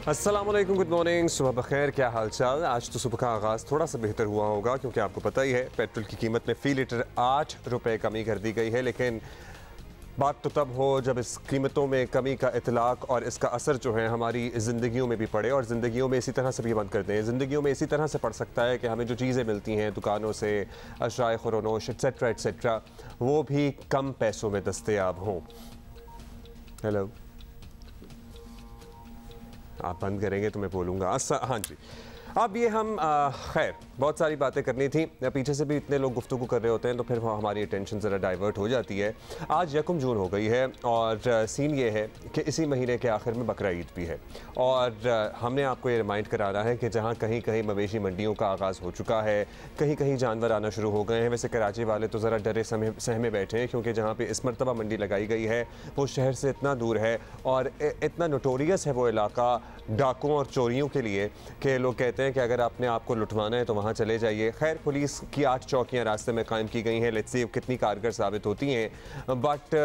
अस्सलामुअलैकुम, good morning, सुबह बखैर। क्या हाल चाल। आज तो सुबह का आगाज़ थोड़ा सा बेहतर हुआ होगा क्योंकि आपको पता ही है पेट्रोल की कीमत में फ़ी लीटर 8 रुपये कमी कर दी गई है। लेकिन बात तो तब हो जब इस कीमतों में कमी का इतलाक़ और इसका असर जो है हमारी ज़िंदगियों में भी पड़े, और ज़िंदगियों में इसी तरह से भी बंद कर दें। ज़िंदगियों में इसी तरह से पड़ सकता है कि हमें जो चीज़ें मिलती हैं दुकानों से, अशराए खुरोनोश एट्सेट्रा एट्सेट्रा, वो भी कम पैसों में दस्तयाब हों। हेलो, आप बंद करेंगे तो मैं बोलूँगा। हाँ जी, अब ये हम खैर बहुत सारी बातें करनी थी। पीछे से भी इतने लोग गुफ्तगू कर रहे होते हैं तो फिर हमारी अटेंशन ज़रा डाइवर्ट हो जाती है। आज 1 जून हो गई है और सीन ये है कि इसी महीने के आखिर में बकरा ईद भी है, और हमने आपको ये रिमाइंड कराना है कि जहाँ कहीं कहीं मवेशी मंडियों का आगाज़ हो चुका है, कहीं कहीं जानवर आना शुरू हो गए हैं। वैसे कराची वाले तो ज़रा डरे सहमे बैठे हैं क्योंकि जहाँ पर इस मरतबा मंडी लगाई गई है वो शहर से इतना दूर है और इतना नोटोरियस है वो इलाका डाकुओं और चोरियों के लिए कि लोग कहते हैं कि अगर आपने आपको लुटवाना है तो वहाँ चले जाइए। खैर, पुलिस की 8 चौकियाँ रास्ते में कायम की गई हैं। लेट्स सी कितनी कारगर साबित होती हैं, बट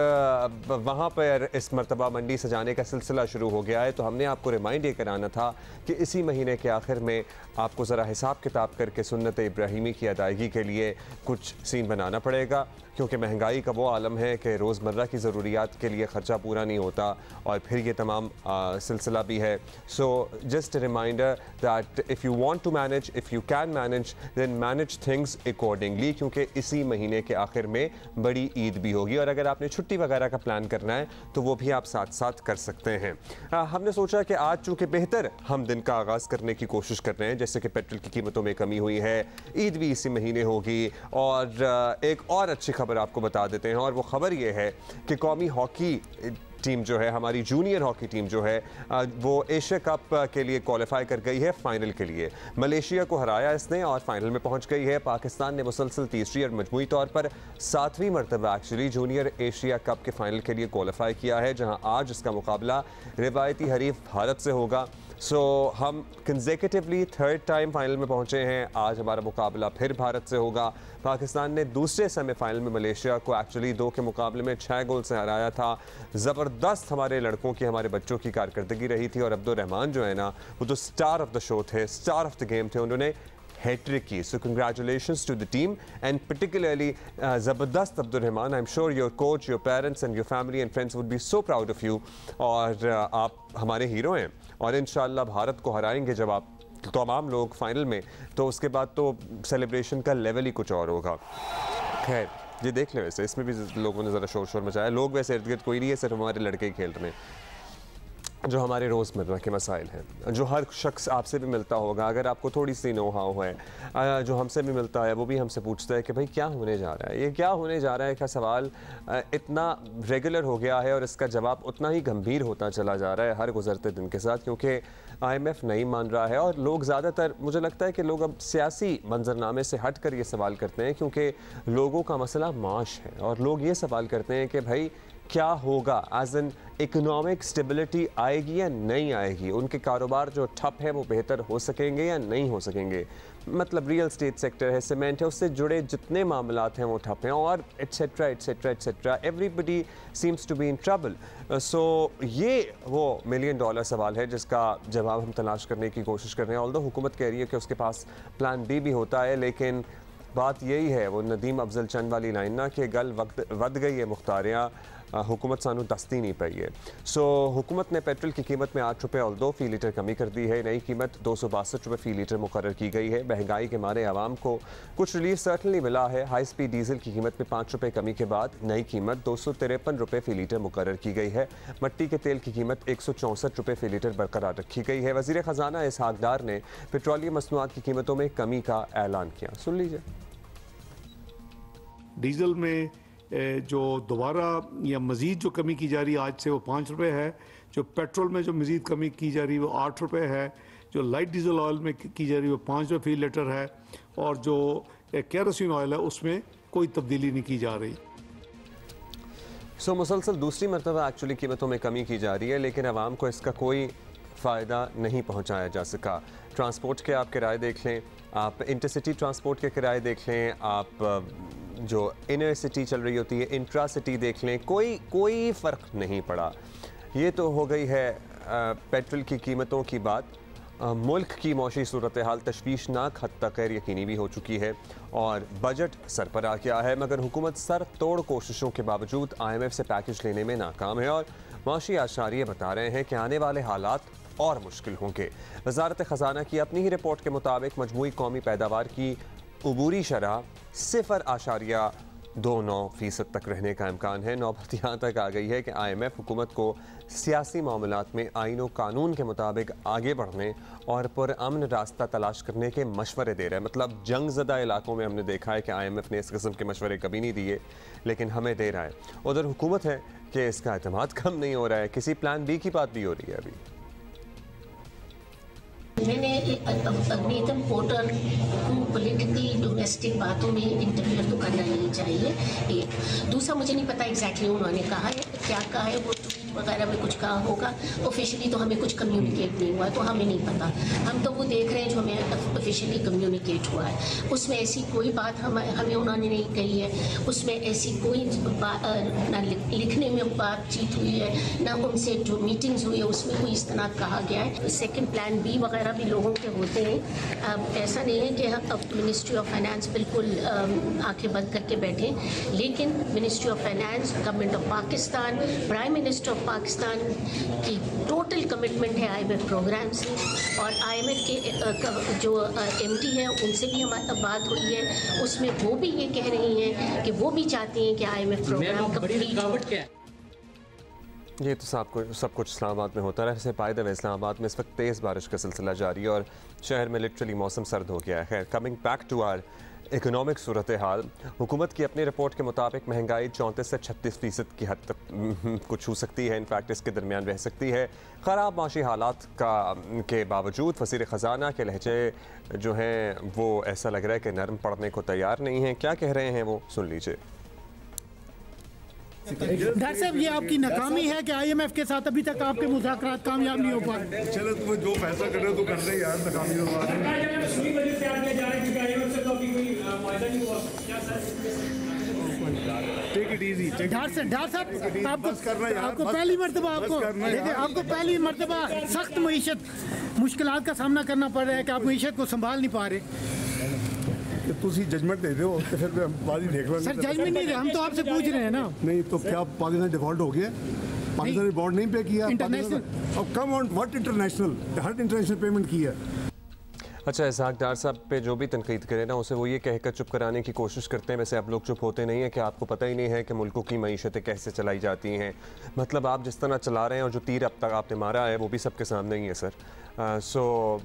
वहाँ पर इस मरतबा मंडी सजाने का सिलसिला शुरू हो गया है। तो हमने आपको रिमाइंड ये कराना था कि इसी महीने के आखिर में आपको ज़रा हिसाब किताब करके सुन्नत इब्राहिमी की अदायगी के लिए कुछ सीन बनाना पड़ेगा, क्योंकि महंगाई का वो आलम है कि रोज़मर्रा की ज़रूरियात के लिए ख़र्चा पूरा नहीं होता और फिर ये तमाम सिलसिला भी है। So just reminder that if you want to manage, if you can manage, then manage things accordingly, क्योंकि इसी महीने के आखिर में बड़ी ईद भी होगी और अगर आपने छुट्टी वगैरह का प्लान करना है तो वो भी आप साथ साथ कर सकते हैं। हमने सोचा कि आज चूँकि बेहतर हम दिन का आगाज़ करने की कोशिश कर रहे हैं, जैसे कि पेट्रोल की कीमतों में कमी हुई है, ईद भी इसी महीने होगी, और एक और अच्छी खबर आपको बता देते हैं। और वो खबर ये है कि कौमी हॉकी टीम जो है, हमारी जूनियर हॉकी टीम जो है, वो एशिया कप के लिए क्वालिफाई कर गई है फाइनल के लिए। मलेशिया को हराया इसने और फाइनल में पहुंच गई है। पाकिस्तान ने मुसलसल तीसरी और मजमूई तौर पर 7वीं मरतबा एक्चुअली जूनियर एशिया कप के फाइनल के लिए क्वालिफाई किया है, जहां आज इसका मुकाबला रिवायती हरीफ भारत से होगा। सो हम कंसेक्यूटिवली 3rd टाइम फाइनल में पहुंचे हैं। आज हमारा मुकाबला फिर भारत से होगा। पाकिस्तान ने दूसरे सेमीफाइनल में मलेशिया को एक्चुअली 2 के मुकाबले में 6 गोल से हराया था। ज़बरदस्त हमारे लड़कों की, हमारे बच्चों की कारकर्दगी रही थी, और अब्दुल रहमान जो है ना, वो तो स्टार ऑफ द शो थे, स्टार ऑफ द गेम थे। उन्होंने हैट्रिक की। So congratulations to the team and particularly ज़बरदस्त Abdul Rahman. I am sure your coach, your parents and your family and friends would be so proud of you, और आप हमारे hero हैं और इंशाल्लाह भारत को हराएंगे जब आप तमाम लोग फाइनल में, तो उसके बाद तो सेलिब्रेशन का लेवल ही कुछ और होगा। खैर, ये देख लें, वैसे इसमें भी लोगों ने ज़रा शोर शोर मचाया। लोग वैसे इर्द गिर्द कोई नहीं है, सिर्फ हमारे लड़के ही खेल रहे हैं। जो हमारे रोज़मर्रा के मसाइल हैं, जो हर शख्स आपसे भी मिलता होगा, अगर आपको थोड़ी सी नो हाउ है, जो हमसे भी मिलता है वो भी हमसे पूछता है कि भाई क्या होने जा रहा है, ये क्या होने जा रहा है का सवाल इतना रेगुलर हो गया है और इसका जवाब उतना ही गंभीर होता चला जा रहा है हर गुजरते दिन के साथ, क्योंकि IMF नहीं मान रहा है। और लोग ज़्यादातर, मुझे लगता है कि लोग अब सियासी मंजरनामे से हट कर ये सवाल करते हैं, क्योंकि लोगों का मसला माश है और लोग ये सवाल करते हैं कि भाई क्या होगा, एज एन इकोनॉमिक स्टेबिलिटी आएगी या नहीं आएगी, उनके कारोबार जो ठप है वो बेहतर हो सकेंगे या नहीं हो सकेंगे। मतलब रियल स्टेट सेक्टर है, सीमेंट है, उससे जुड़े जितने मामलात हैं वो ठप हैं, और etcetera etcetera etcetera, everybody seems to be in trouble. So ये वो $1 मिलियन सवाल है जिसका जवाब हम तलाश करने की कोशिश कर रहे हैं। ऑल्दो हुकूमत कह रही है कि उसके पास प्लान B भी होता है, लेकिन बात यही है, वो नदीम अफजल चंद वाली लाइन ना कि गल वक्त वध गई है मुख्तारियाँ, हुकूमत सानू दस्ती नहीं पाई है। सो हुकूमत ने पेट्रोल की कीमत में 8 रुपये ऑल्दो फ़ी लीटर कमी कर दी है। नई कीमत 262 रुपये फ़ी लीटर मुकर्रर की गई है। महंगाई के मारे आवाम को कुछ रिलीफ सर्टनली मिला है। हाई स्पीड डीजल की कीमत में 5 रुपये कमी के बाद नई कीमत 253 रुपये फ़ी लीटर मुकर्रर की गई है। मट्टी के तेल की कीमत 164 रुपये फ़ी लीटर बरकरार रखी गई है। वज़ीर ख़जाना इसहाक डार ने पेट्रोलियम मसनूआत की कीमतों में कमी का ऐलान किया। सुन लीजिए। डीजल में जो दोबारा या मज़ीद जो कमी की जा रही है आज से वो 5 रुपये है। जो पेट्रोल में जो मज़ीद कमी की जा रही है वो 8 रुपये है। जो लाइट डीजल ऑयल में की जा रही है वो 5 रुपये फ़ी लीटर है, और जो केरोसिन ऑयल है उसमें कोई तब्दीली नहीं की जा रही। सो मुसलसल दूसरी मरतबा एक्चुअली कीमतों में कमी की जा रही है, लेकिन आवाम को इसका कोई फ़ायदा नहीं पहुँचाया जा सका। ट्रांसपोर्ट के आप किराए देख लें, आप इंटरसिटी ट्रांसपोर्ट के किराए देख लें, आप जो इनर सिटी चल रही होती है इंट्रा सिटी देख लें, कोई फ़र्क नहीं पड़ा। ये तो हो गई है पेट्रोल की कीमतों की बात, मुल्क की मौशी सूरत हाल तशवीशनाक हद तक गैर यकीनी भी हो चुकी है और बजट सर पर आ गया है, मगर हुकूमत सर तोड़ कोशिशों के बावजूद IMF से पैकेज लेने में नाकाम है और मौशी आशारिये बता रहे हैं कि आने वाले हालात और मुश्किल होंगे। वजारत ख़जाना की अपनी ही रिपोर्ट के मुताबिक मजमूई कौमी पैदावार की उबूरी शरह 0.29% तक रहने का इम्कान है। नौबत यहाँ तक आ गई है कि IMF हुकूमत को सियासी मामलात में आईन व कानून के मुताबिक आगे बढ़ने और पुरअमन रास्ता तलाश करने के मशवरे दे रहा है। मतलब जंग ज़दा इलाकों में हमने देखा है कि IMF ने इस किस्म के मशवरे कभी नहीं दिए, लेकिन हमें दे रहा है। उधर हुकूमत है कि इसका एतमाद कम नहीं हो रहा है, किसी प्लान B की बात भी हो रही है अभी। मैंने अग्नितम पोर्टर को पॉलिटिकल डोमेस्टिक बातों में इंटरफेयर तो करना नहीं चाहिए। एक दूसरा, मुझे नहीं पता एग्जैक्टली उन्होंने कहा है, क्या कहा है, वो वगैरह में कुछ कहा होगा। ऑफिशियली तो हमें कुछ कम्युनिकेट नहीं हुआ है, तो हमें नहीं पता। हम तो वो देख रहे हैं जो हमें ऑफिशियली कम्युनिकेट हुआ है। उसमें ऐसी कोई बात हमें उन्होंने नहीं कही है, उसमें ऐसी कोई ना लिखने में बातचीत हुई है, ना उनसे जो मीटिंग्स हुई है उसमें कोई इस तरह कहा गया है। सेकेंड प्लान B वगैरह भी लोगों के होते हैं। ऐसा नहीं है कि अब मिनिस्ट्री ऑफ फाइनेंस बिल्कुल आंखें बंद करके बैठे, लेकिन ministry of finance, government of Pakistan, prime minister of Pakistan की टोटल कमिटमेंट है IMF प्रोग्राम से। और IMF के जो MD है उनसे भी हमारी बात हुई है, उसमें वो भी ये कह रही हैं कि वो भी चाहती हैं कि IMF प्रोग्राम कंप्लीट। ये तो सब कुछ इस्लामाबाद में होता रहा है। बाय द वे इस्लामाबाद में इस वक्त तेज़ बारिश का सिलसिला जारी है और शहर में लिटरली मौसम सर्द हो गया है। खैर, coming back to our economic सूरत हाल, हुकूमत की अपनी रिपोर्ट के मुताबिक महंगाई 34 से 36% की हद तक को छू सकती है। इनफैक्ट इसके दरमियान रह सकती है। ख़राब माशी हालात के बावजूद वज़ीर ख़जाना के लहजे जो हैं वो ऐसा लग रहा है कि नरम पड़ने को तैयार नहीं हैं। क्या कह रहे हैं वो सुन लीजिए। डॉक्टर साहब, ये आपकी नाकामी है कि IMF के साथ अभी तक आपके मुज़ाकरात कामयाब नहीं हो पाए। चलो तुम्हें जो फैसला कर रहे हो तो कर रहे यार, नाकामी हो डॉक्टर साहब, आपको पहली मरतबा आपको पहली मरतबा सख्त मईशत मुश्किलात का सामना करना पड़ रहा है कि आप मईशत को संभाल नहीं पा रहे। तुसी जजमेंट दे दो तो फिर बाजी देख लो। सर, जजमेंट नहीं, हम तो आपसे पूछ रहे हैं ना। नहीं तो क्या पाकिस्तान डिफॉल्ट हो गया? पाकिस्तान ने बॉन्ड नहीं पे किया इंटरनेशनल। अब come on what international, her international payment की है। अच्छा, इसहाक डार साहब पे जो भी तनकीद करे ना उसे वो ये कहकर चुप कराने की कोशिश करते हैं। वैसे आप लोग चुप होते नहीं हैं कि आपको पता ही नहीं है कि मुल्कों की मईशतें कैसे चलाई जाती हैं। मतलब आप जिस तरह चला रहे हैं और जो तीर अब तक आपने मारा है वो भी सबके सामने ही है sir. So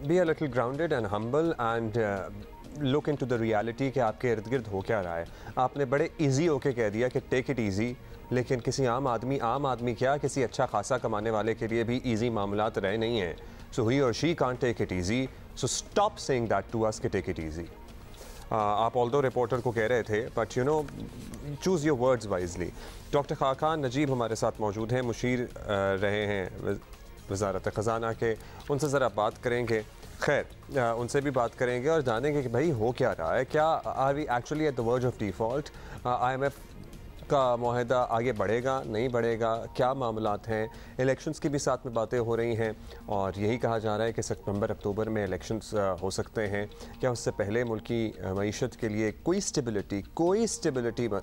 be a little grounded and humble and look into the reality कि आपके इर्द गिर्द हो क्या रहा है। आपने बड़े इजी होके कह दिया कि टेक इट इजी, लेकिन किसी आम आदमी क्या किसी अच्छा खासा कमाने वाले के लिए भी इजी मामलात रहे नहीं हैं। सो ही और she can't take it easy, so stop saying that to us कि टेक इट इजी। आप ऑल्दो रिपोर्टर को कह रहे थे, but you know choose your words wisely. Doctor Khaqan Najeeb हमारे साथ मौजूद हैं, मुशीर रहे हैं वजारत ख़जाना के, उनसे ज़रा बात करेंगे। खैर, उनसे भी बात करेंगे और जानेंगे कि भाई हो क्या रहा है। क्या are we actually at the verge of default? IMF का मुआहदा आगे बढ़ेगा, नहीं बढ़ेगा, क्या मामलात हैं? इलेक्शंस की भी साथ में बातें हो रही हैं और यही कहा जा रहा है कि सितंबर अक्टूबर में इलेक्शंस हो सकते हैं। क्या उससे पहले मुल्क की मईशत के लिए कोई स्टेबिलिटी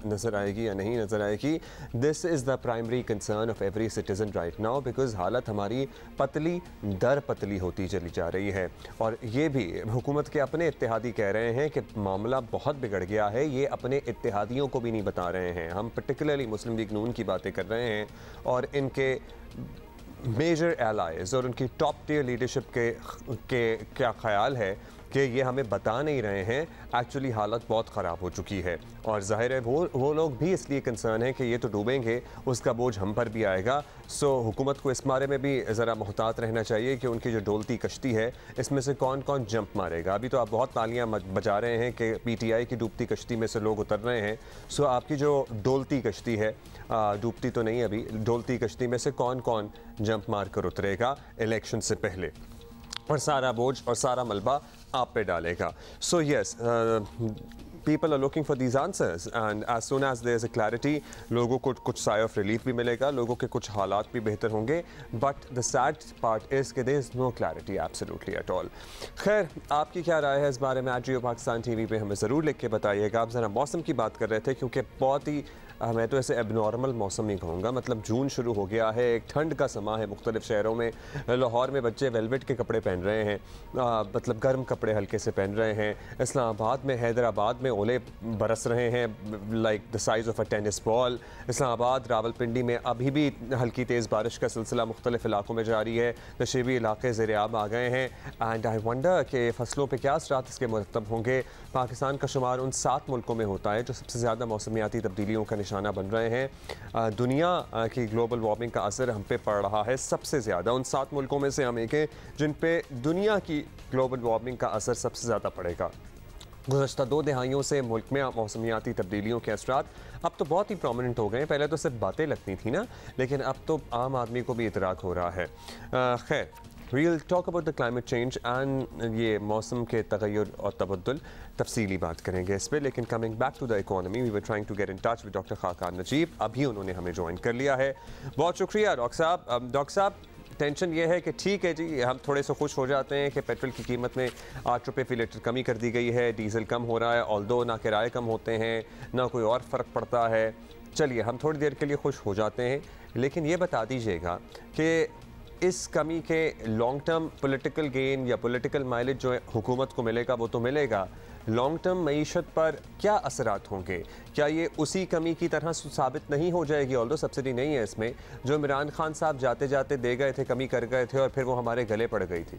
नज़र आएगी या नहीं नज़र आएगी? This is the primary concern of every citizen right now, because हालत हमारी पतली दर पतली होती चली जा रही है। और ये भी हुकूमत के अपने इत्तेहादी कह रहे हैं कि मामला बहुत बिगड़ गया है। ये अपने इत्तेहादियों को भी नहीं बता रहे हैं। हम पर्टिकुलरली मुस्लिम लीग नून की बातें कर रहे हैं और इनके मेजर एलाइज और उनकी टॉप टियर लीडरशिप के क्या ख्याल है कि ये हमें बता नहीं रहे हैं। एक्चुअली हालत बहुत ख़राब हो चुकी है और ज़ाहिर है वो लोग भी इसलिए कंसर्न है कि ये तो डूबेंगे, उसका बोझ हम पर भी आएगा। सो हुकूमत को इस बारे में भी ज़रा मुहतात रहना चाहिए कि उनकी जो डोलती कश्ती है इसमें से कौन कौन जंप मारेगा। अभी तो आप बहुत तालियां बजा रहे हैं कि PTI की डूबती कश्ती में से लोग उतर रहे हैं। सो आपकी जो डोलती कश्ती है, डूबती तो नहीं अभी, डोलती कश्ती में से कौन कौन जंप मार कर उतरेगा इलेक्शन से पहले और सारा बोझ और सारा मलबा आप पे डालेगा। So yes, people are looking for these answers, and as soon as there is a clarity, लोगों को कुछ sigh of relief भी मिलेगा, लोगों के कुछ हालात भी बेहतर होंगे. But the sad part is कि there is no clarity absolutely at all. खैर, आपकी क्या राय है इस बारे में? आज जियो पाकिस्तान टीवी पे हमें ज़रूर लिख के बताइएगा. आप ज़रा मौसम की बात कर रहे थे, क्योंकि बहुत ही मैं तो ऐसे एबनॉर्मल मौसम ही कहूँगा. मतलब जून शुरू हो गया है, एक ठंड का समा है मुख्तलिफ शहरों में. लाहौर में बच्चे वेलवेट के कपड़े पहन रहे हैं, मतलब गर्म कपड़े हल्के से पहन रहे हैं. इस्लामाबाद में, हैदराबाद में ओले बरस रहे हैं like the size of a tennis ball. Islamabad, Rawalpindi में अभी भी हल्की तेज़ बारिश का सिलसिला मुख्तलिफ इलाकों में जारी है. नशीबी इलाके ज़ेर-ए-आब आ गए हैं. एंड आई वंडर कि फ़सलों पर क्या असरात इसके मुरतब होंगे. पाकिस्तान का शुमार उन 7 मुल्कों में होता है जो सबसे ज़्यादा मौसमियाती तब्दीलियों का निशाना बन रहे हैं. दुनिया की ग्लोबल वार्मिंग का असर हम पे पड़ रहा है सबसे ज़्यादा. उन 7 मुल्कों में से हम एक हैं जिन पे दुनिया की ग्लोबल वार्मिंग का असर सबसे ज़्यादा पड़ेगा. गुज़श्ता 2 दिहाइयों से मुल्क में मौसमियाती तब्दीलियों के असरात अब तो बहुत ही प्रोमिनेंट हो गए हैं. पहले तो सिर्फ बातें लगती थी ना, लेकिन अब तो आम आदमी को भी इतराक हो रहा है. खैर, we'll talk about the climate change and ये मौसम के तगय्युर और तबद्दुल तफसीली बात करेंगे इस पर. लेकिन coming back to the economy, we were trying to get in touch with doctor Khaqan Najeeb. अभी उन्होंने हमें ज्वाइन कर लिया है. बहुत शुक्रिया डॉक्टर साहब. डॉक्टर साहब, टेंशन ये है कि ठीक है जी, हम थोड़े से खुश हो जाते हैं कि पेट्रोल की कीमत में 8 रुपये फ़ी लीटर कमी कर दी गई है, डीज़ल कम हो रहा है, ऑल्दो ना किराए कम होते हैं ना कोई और फ़र्क पड़ता है. चलिए, हम थोड़ी देर के लिए खुश हो जाते हैं. लेकिन ये बता दीजिएगा कि इस कमी के लॉन्ग टर्म पॉलिटिकल गेन या पॉलिटिकल माइलेज जो हुकूमत को मिलेगा वो तो मिलेगा, लॉन्ग टर्म मईशत पर क्या असरात होंगे? क्या ये उसी कमी की तरह साबित नहीं हो जाएगी, ऑल्दो सब्सिडी नहीं है इसमें, जो इमरान खान साहब जाते जाते दे गए थे, कमी कर गए थे और फिर वो हमारे गले पड़ गई थी?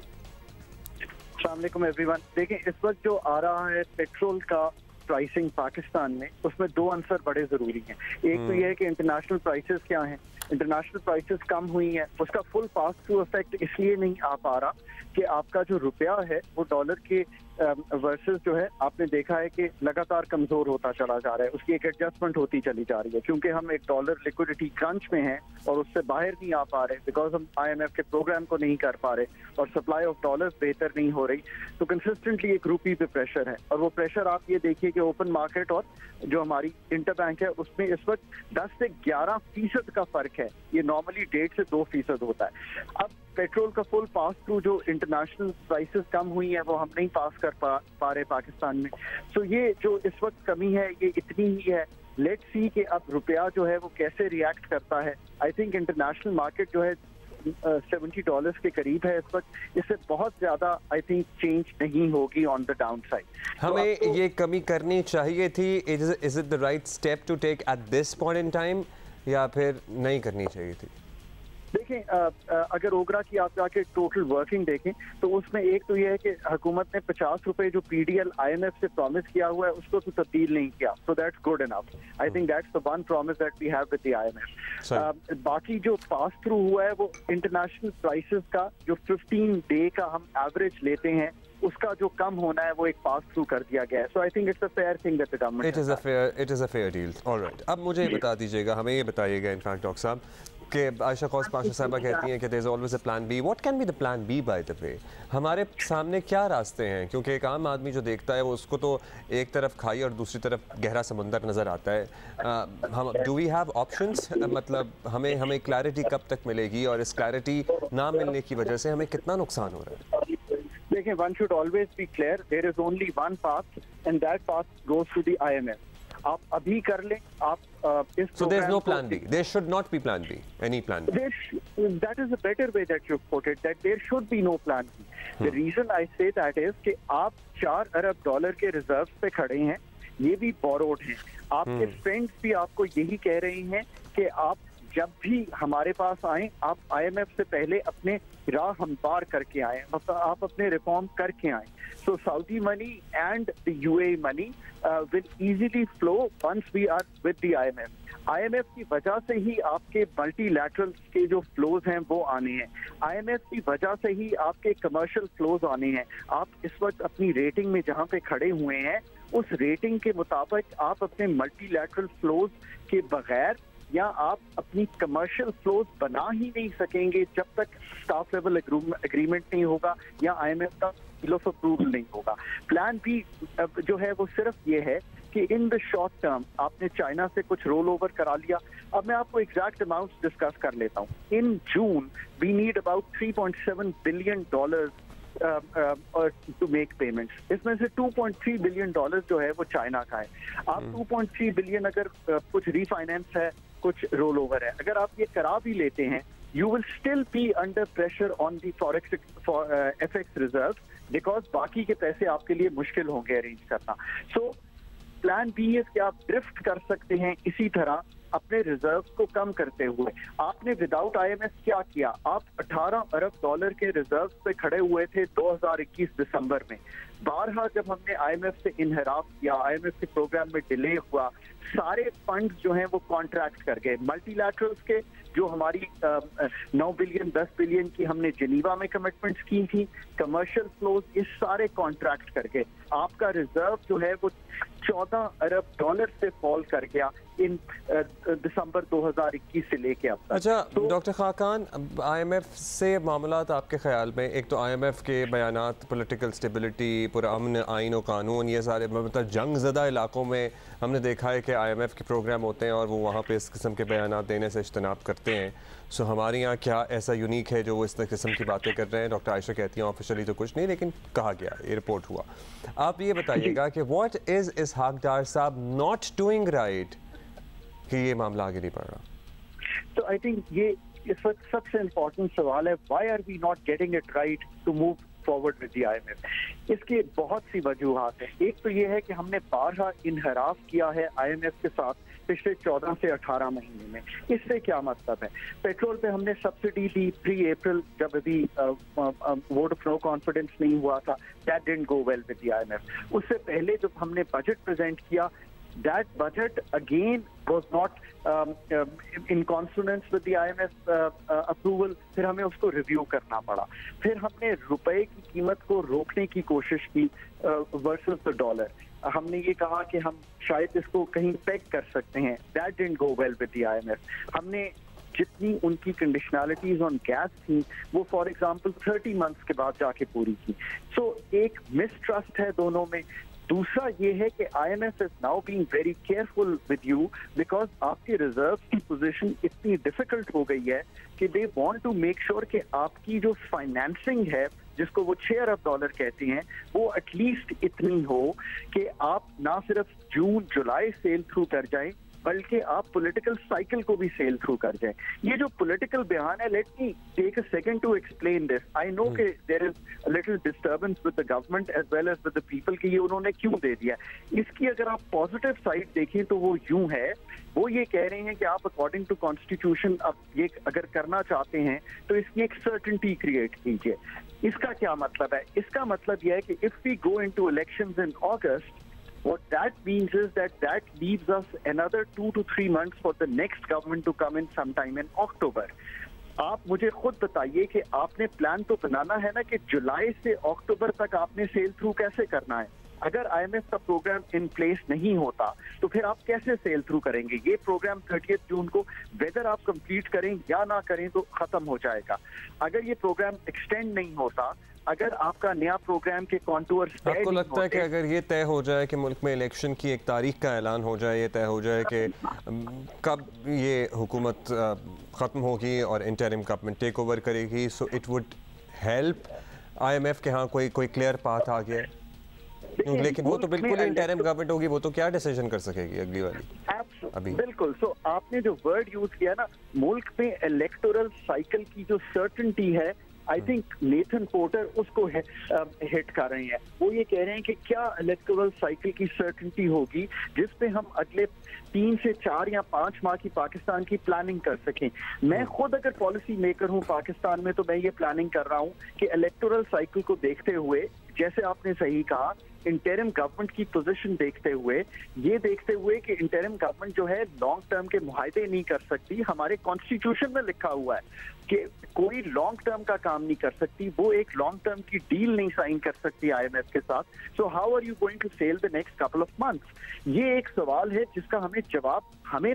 अस्सलाम वालेकुम एवरीवन. देखें, इस वक्त जो आ रहा है पेट्रोल का प्राइसिंग पाकिस्तान में, उसमें 2 आंसर बड़े ज़रूरी हैं. एक तो ये है कि इंटरनेशनल प्राइसेस क्या हैं. इंटरनेशनल प्राइसेस कम हुई हैं, उसका फुल पास थ्रू इफेक्ट इसलिए नहीं आ पा रहा कि आपका जो रुपया है वो डॉलर के वर्सेस जो है आपने देखा है कि लगातार कमजोर होता चला जा रहा है. उसकी एक एडजस्टमेंट होती चली जा रही है क्योंकि हम एक डॉलर लिक्विडिटी क्रंच में हैं और उससे बाहर नहीं आ पा रहे बिकॉज हम IMF के प्रोग्राम को नहीं कर पा रहे और सप्लाई ऑफ डॉलर्स बेहतर नहीं हो रही. तो कंसिस्टेंटली एक रुपये पे प्रेशर है और वो प्रेशर आप ये देखिए कि ओपन मार्केट और जो हमारी इंटरबैंक है उसमें इस वक्त 10 से 11% का फर्क है. ये नॉर्मली 1.5 से 2% होता है. अब पेट्रोल का फुल पास थ्रू जो इंटरनेशनल प्राइसेस कम हुई है वो हम नहीं पास कर पा रहे पाकिस्तान में. तो ये जो इस वक्त कमी है ये इतनी ही है. लेट्स सी कि अब रुपया जो है वो कैसे रिएक्ट करता है. आई थिंक इंटरनेशनल मार्केट जो है $70 के करीब है इस वक्त. इससे बहुत ज्यादा आई थिंक चेंज नहीं होगी ऑन द डाउन साइड. हमें तो ये कमी करनी चाहिए थी. Is it the right step to take at this point in time या फिर नहीं करनी चाहिए थी? देखें, अगर ओगरा की आप जाके टोटल वर्किंग देखें तो उसमें एक तो ये है कि हुकूमत ने 50 रुपए जो PDL IMF से प्रॉमिस किया हुआ है उसको तो तब्दील नहीं किया. So that's good enough. I think that's the one promise that we have with the IMF. बाकी जो पास थ्रू हुआ है वो इंटरनेशनल प्राइसेस का जो 15 डे का हम एवरेज लेते हैं उसका जो कम होना है वो एक पास थ्रू कर दिया गया है. So I think it's a fair thing that the government. It is a fair deal. Alright, अब मुझे ये बता दीजिएगा, हमें ये बताइएगा इनफैक्ट डॉक्टर साहब कि आयशा कौस पाशा साहबा कहती हैं कि there is always a plan B. What can be the plan B by the way? हमारे सामने क्या रास्ते हैं? क्योंकि एक आम आदमी जो देखता है वो उसको तो एक तरफ खाई और दूसरी तरफ गहरा समुंदर नज़र आता है. हम डू वी हैव ऑप्शंस? मतलब हमें क्लैरिटी कब तक मिलेगी और इस क्लैरिटी ना मिलने की वजह से हमें कितना नुकसान हो रहा है? देखें, one should always be clear. There is only one path and that path goes to the IMF. आप अभी कर लें. आप इस So there's no plan B. There should not be plan B. Any plan B. That is a better way that you put it. That there should be no plan B. The reason I say that is कि आप $4 अरब के reserve पे खड़े हैं. ये भी borrowed हैं. आपके फ्रेंड्स भी आपको यही कह रहे हैं कि आप जब भी हमारे पास आए आप IMF से पहले अपने राह हमवार करके आए, मतलब आप अपने रिफॉर्म करके आए. So Saudi money and the UAE money will easily flow once we are with the IMF. IMF की वजह से ही आपके मल्टीलैटरल्स के जो फ्लोज हैं वो आने हैं. IMF की वजह से ही आपके कमर्शियल फ्लोज आने हैं. आप इस वक्त अपनी रेटिंग में जहाँ पे खड़े हुए हैं उस रेटिंग के मुताबिक आप अपने मल्टीलैटरल फ्लोज के बगैर या आप अपनी कमर्शियल फ्लोज बना ही नहीं सकेंगे जब तक स्टाफ लेवल एग्रीमेंट नहीं होगा या IMF का सील ऑफ अप्रूवल नहीं होगा। प्लान बी जो है वो सिर्फ ये है कि इन द शॉर्ट टर्म आपने चाइना से कुछ रोल ओवर करा लिया। अब मैं आपको एग्जैक्ट अमाउंट्स डिस्कस कर लेता हूँ। In June we need about $3.7 billion to make payments. इसमें से $2.3 बिलियन जो है वो चाइना का है। आप 2.3 बिलियन अगर कुछ रीफाइनेंस है, कुछ रोल ओवर है, अगर आप ये करा भी लेते हैं, you will still be under pressure on the FX reserve, because बाकी के पैसे आपके लिए मुश्किल होंगे अरेंज करना। सो प्लान बी है कि आप ड्रिफ्ट कर सकते हैं इसी तरह अपने रिजर्व को कम करते हुए। आपने विदाउट IMF क्या किया? आप $18 अरब के रिजर्व पे खड़े हुए थे 2021 दिसंबर में। बारहा जब हमने IMF से इनहराफ किया, IMF के प्रोग्राम में डिले हुआ, सारे फंड जो हैं वो कॉन्ट्रैक्ट कर गए। मल्टीलैटरल्स के जो हमारी 9 बिलियन 10 बिलियन की हमने जिनीवा में कमिटमेंट्स की थी, कमर्शियल फ्लोज, ये सारे कॉन्ट्रैक्ट कर गए। आपका रिजर्व जो है वो $14 अरब से फॉल कर गया इन दिसंबर 2021 से लेके अब तक। अच्छा डॉक्टर खाकान, IMF से मामलात आपके ख्याल में, एक तो IMF के बयानात पॉलिटिकल स्टेबिलिटी, पूरा अमन, आइन और कानून, ये सारे मतलब जंग ज़दा इलाकों में हमने देखा है कि IMF के प्रोग्राम होते हैं और वो वहाँ पे इस किस्म के बयानात देने से इज्तनाब करते हैं। सो हमारे यहाँ क्या ऐसा यूनिक है जो वो इस किस्म की बातें कर रहे हैं? डॉक्टर आयशा कहती हैं ऑफिशियली तो कुछ नहीं, लेकिन कहा गया, ये रिपोर्ट हुआ। आप ये बताइएगा कि व्हाट इज़ इसहाक डार साहब नॉट डूइंग राइट कि ये मामला आगे नहीं बढ़ रहा? तो आई थिंक ये इस वक्त सबसे इम्पोर्टेंट सवाल है, why are we not getting it right to move forward with the IMF? इसकी बहुत सी वजूहात हैं। एक तो ये है कि हमने बारहा इनहराफ किया है IMF के साथ पिछले 14 से 18 महीने में। इससे क्या मतलब है? पेट्रोल पे हमने सब्सिडी दी प्री अप्रैल, जब अभी वोट ऑफ नो कॉन्फिडेंस नहीं हुआ था, that didn't go well with the IMF। उससे पहले जब हमने बजट प्रेजेंट किया, that budget again was not in consonance with the IMF approval। फिर हमें उसको रिव्यू करना पड़ा। फिर हमने रुपए की कीमत को रोकने की कोशिश की वर्सेस द डॉलर। हमने ये कहा कि हम शायद इसको कहीं पेग कर सकते हैं, that didn't go well with the IMF। हमने जितनी उनकी कंडीशनैलिटीज ऑन गैस थी वो फॉर एग्जांपल 30 मंथ्स के बाद जाके पूरी की। सो एक मिसट्रस्ट है दोनों में। दूसरा ये है कि IMF is now being very careful with you because आपके रिजर्व की पोजीशन इतनी डिफिकल्ट हो गई है कि they want to make sure कि आपकी जो फाइनेंसिंग है, जिसको वो $6 अरब कहते हैं, वो एटलीस्ट इतनी हो कि आप ना सिर्फ जून जुलाई सेल थ्रू कर जाएं, बल्कि आप पॉलिटिकल साइकिल को भी सेल थ्रू कर जाएं। ये जो पॉलिटिकल बयान है, let me take a second to explain this. I know कि there is a little disturbance with the government as well as with the people कि ये उन्होंने क्यों दे दिया। इसकी अगर आप पॉजिटिव साइड देखें तो वो यूं है, वो ये कह रहे हैं कि आप अकॉर्डिंग टू कॉन्स्टिट्यूशन अब ये अगर करना चाहते हैं तो इसकी एक सर्टेनिटी क्रिएट कीजिए। इसका क्या मतलब है? इसका मतलब यह है कि if we go into elections in August, what that means is that leaves us another 2 to 3 months for the next government to come in sometime in October। आप मुझे खुद बताइए कि आपने प्लान तो बनाना है ना कि जुलाई से अक्टूबर तक आपने सेल थ्रू कैसे करना है। अगर IMF का प्रोग्राम इन प्लेस नहीं होता तो फिर आप कैसे सेल थ्रू करेंगे? ये प्रोग्राम 30 जून को वेदर आप कंप्लीट करें या ना करें तो खत्म हो जाएगा। अगर ये प्रोग्राम एक्सटेंड नहीं होता, अगर आपका नया प्रोग्राम के कॉन्टूर, आपको लगता है कि अगर ये तय हो जाए कि मुल्क में इलेक्शन की एक तारीख का ऐलान हो जाए, ये तय हो जाए कि कब ये हुकूमत ख़त्म होगी और इंटरिम गवर्नमेंट टेक ओवर करेगी, so it would help IMF के हाँ कोई क्लियर पाथ आ गया है? लेकिन वो तो बिल्कुल इंटरिम गवर्नमेंट होगी, वो तो क्या डिसीजन कर सकेगी अगली वाली अभी? बिल्कुल। सो आपने जो वर्ड यूज किया ना, मुल्क में इलेक्टोरल साइकिल की जो सर्टेनिटी है, आई थिंक नेथन पोर्टर उसको हिट कर रहे हैं। वो ये कह रहे हैं कि क्या इलेक्टोरल साइकिल की सर्टेनिटी होगी जिसपे हम अगले 3 से 4 या 5 माह की पाकिस्तान की प्लानिंग कर सकें। मैं खुद अगर पॉलिसी मेकर हूं पाकिस्तान में तो मैं ये प्लानिंग कर रहा हूं कि इलेक्टोरल साइकिल को देखते हुए, जैसे आपने सही कहा, इंटरिम गवर्नमेंट की पोजीशन देखते हुए, ये देखते हुए कि इंटरिम गवर्नमेंट जो है लॉन्ग टर्म के मुआहदे नहीं कर सकती। हमारे कॉन्स्टिट्यूशन में लिखा हुआ है कि कोई लॉन्ग टर्म का काम नहीं कर सकती, वो एक लॉन्ग टर्म की डील नहीं साइन कर सकती IMF के साथ। So how are you going to sell the next couple of months? ये एक सवाल है जिसका हमें जवाब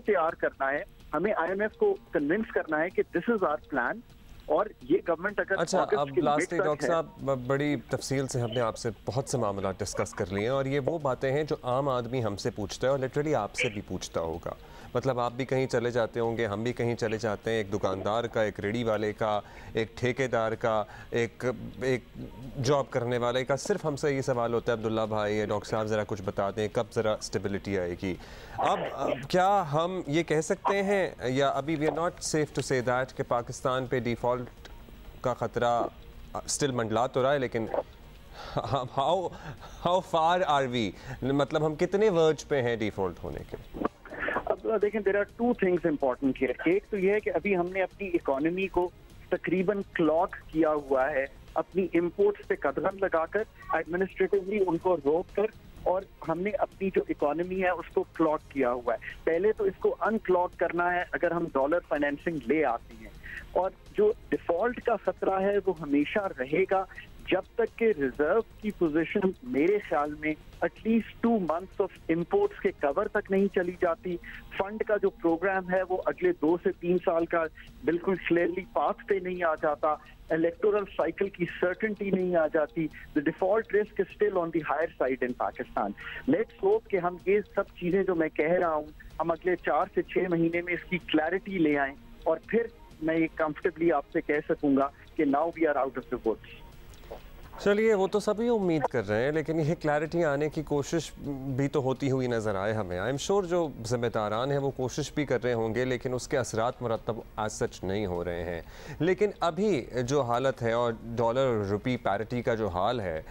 तैयार करना है हमें IMF को कन्विंस करना है कि दिस इज आवर प्लान, और ये गवर्नमेंट अगर अच्छा, अब लास्ट डॉक्टर साहब बड़ी तफसील से हमने आपसे बहुत से मामला डिस्कस कर लिए हैं, और ये वो बातें हैं जो आम आदमी हमसे पूछता है और लिटरली आपसे भी पूछता होगा। मतलब आप भी कहीं चले जाते होंगे, हम भी कहीं चले जाते हैं, एक दुकानदार का, एक रेडी वाले का, एक ठेकेदार का, एक जॉब करने वाले का, सिर्फ हमसे ये सवाल होता है, अब्दुल्ला भाई, डॉक्टर साहब ज़रा कुछ बता दें कब ज़रा स्टेबिलिटी आएगी। अब क्या हम ये कह सकते हैं, या अभी we are not safe to say that कि पाकिस्तान पे डिफ़ॉल्ट का ख़तरा स्टिल मंडला तो रहा है, लेकिन हाउ फार आर वी, मतलब हम कितने वर्ज पे हैं डिफ़ॉल्ट होने के? देखें, there are two things important here. एक तो यह है कि अभी हमने अपनी इकोनॉमी को तकरीबन क्लॉक किया हुआ है, अपनी इंपोर्ट्स पे कदम लगाकर, एडमिनिस्ट्रेटिवली उनको रोक कर, और हमने अपनी जो इकोनॉमी है उसको क्लॉक किया हुआ है। पहले तो इसको अनक्लॉक करना है अगर हम डॉलर फाइनेंसिंग ले आते हैं, और जो डिफॉल्ट का खतरा है वो हमेशा रहेगा जब तक के रिजर्व की पोजीशन मेरे ख्याल में एटलीस्ट 2 months ऑफ इंपोर्ट्स के कवर तक नहीं चली जाती। फंड का जो प्रोग्राम है वो अगले 2 से 3 साल का बिल्कुल क्लियरली पाथ पे नहीं आ जाता, इलेक्टोरल साइकिल की सर्टेनिटी नहीं आ जाती। The default risk is still on the higher side in Pakistan. Let's hope कि हम ये सब चीजें जो मैं कह रहा हूँ, हम अगले 4 से 6 महीने में इसकी क्लैरिटी ले आएं, और फिर मैं ये कंफर्टेबली आपसे कह सकूंगा कि now we are out of the woods. चलिए, वो तो सभी उम्मीद कर रहे हैं, लेकिन ये क्लैरिटी आने की कोशिश भी तो होती हुई नज़र आए हमें। आई एम श्योर जो ज़िम्मेदारान हैं वो कोशिश भी कर रहे होंगे, लेकिन उसके असरात मुरतब एज सच नहीं हो रहे हैं। लेकिन अभी जो हालत है और डॉलर रुपी पैरिटी का जो हाल है,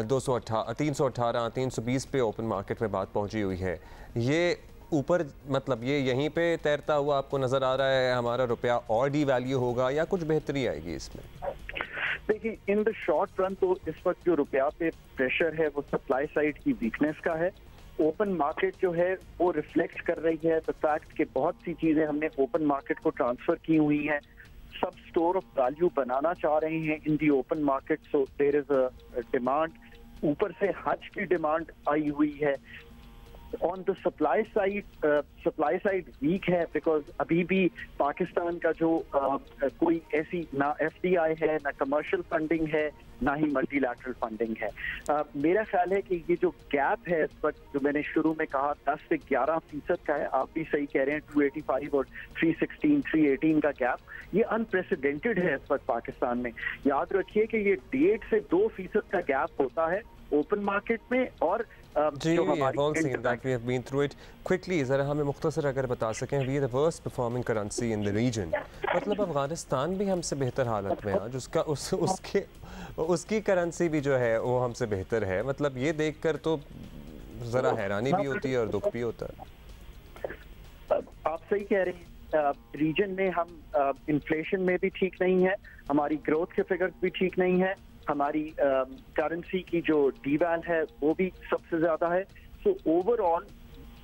318 320 पे ओपन मार्केट में बात पहुँची हुई है, ये ऊपर मतलब ये यहीं पे तैरता हुआ आपको नज़र आ रहा है? हमारा रुपया और डी वैल्यू होगा या कुछ बेहतरी आएगी इसमें? देखिए, इन द शॉर्ट रन तो इस वक्त जो रुपया पे प्रेशर है वो सप्लाई साइड की वीकनेस का है। ओपन मार्केट जो है वो रिफ्लेक्ट कर रही है द फैक्ट कि बहुत सी चीजें हमने ओपन मार्केट को ट्रांसफर की हुई हैं। सब स्टोर ऑफ वैल्यू बनाना चाह रहे हैं in the open market, so there is a demand. ऊपर से हज की डिमांड आई हुई है। On the supply side weak है, बिकॉज अभी भी पाकिस्तान का जो कोई ऐसी ना FDI है, ना कमर्शियल फंडिंग है, ना ही मल्टीलैटरल फंडिंग है। मेरा ख्याल है कि ये जो गैप है इस वक्त, जो मैंने शुरू में कहा 10 से 11% का है, आप भी सही कह रहे हैं, 285 और 316 318 का गैप, ये अनप्रेसिडेंटेड है इस वक्त पाकिस्तान में। याद रखिए कि ये 1.5 से 2% का गैप होता है ओपन मार्केट में, और जी, क्विकली ज़रा हमें मुख्तसर अगर बता सकें, we are the worst performing currency in the region. मतलब अफगानिस्तान भी हमसे बेहतर हालत में आज, उसकी करेंसी भी जो है वो हमसे बेहतर है। मतलब ये देखकर तो ज़रा हैरानी भी होती है और दुख भी होता है। आप सही कह रहे हैं, रीजन में हम इन्फ्लेशन में भी ठीक नहीं है, हमारी ग्रोथ के फिगर्स भी ठीक नहीं है, हमारी करेंसी की जो डीवैल है वो भी सबसे ज्यादा है। सो ओवरऑल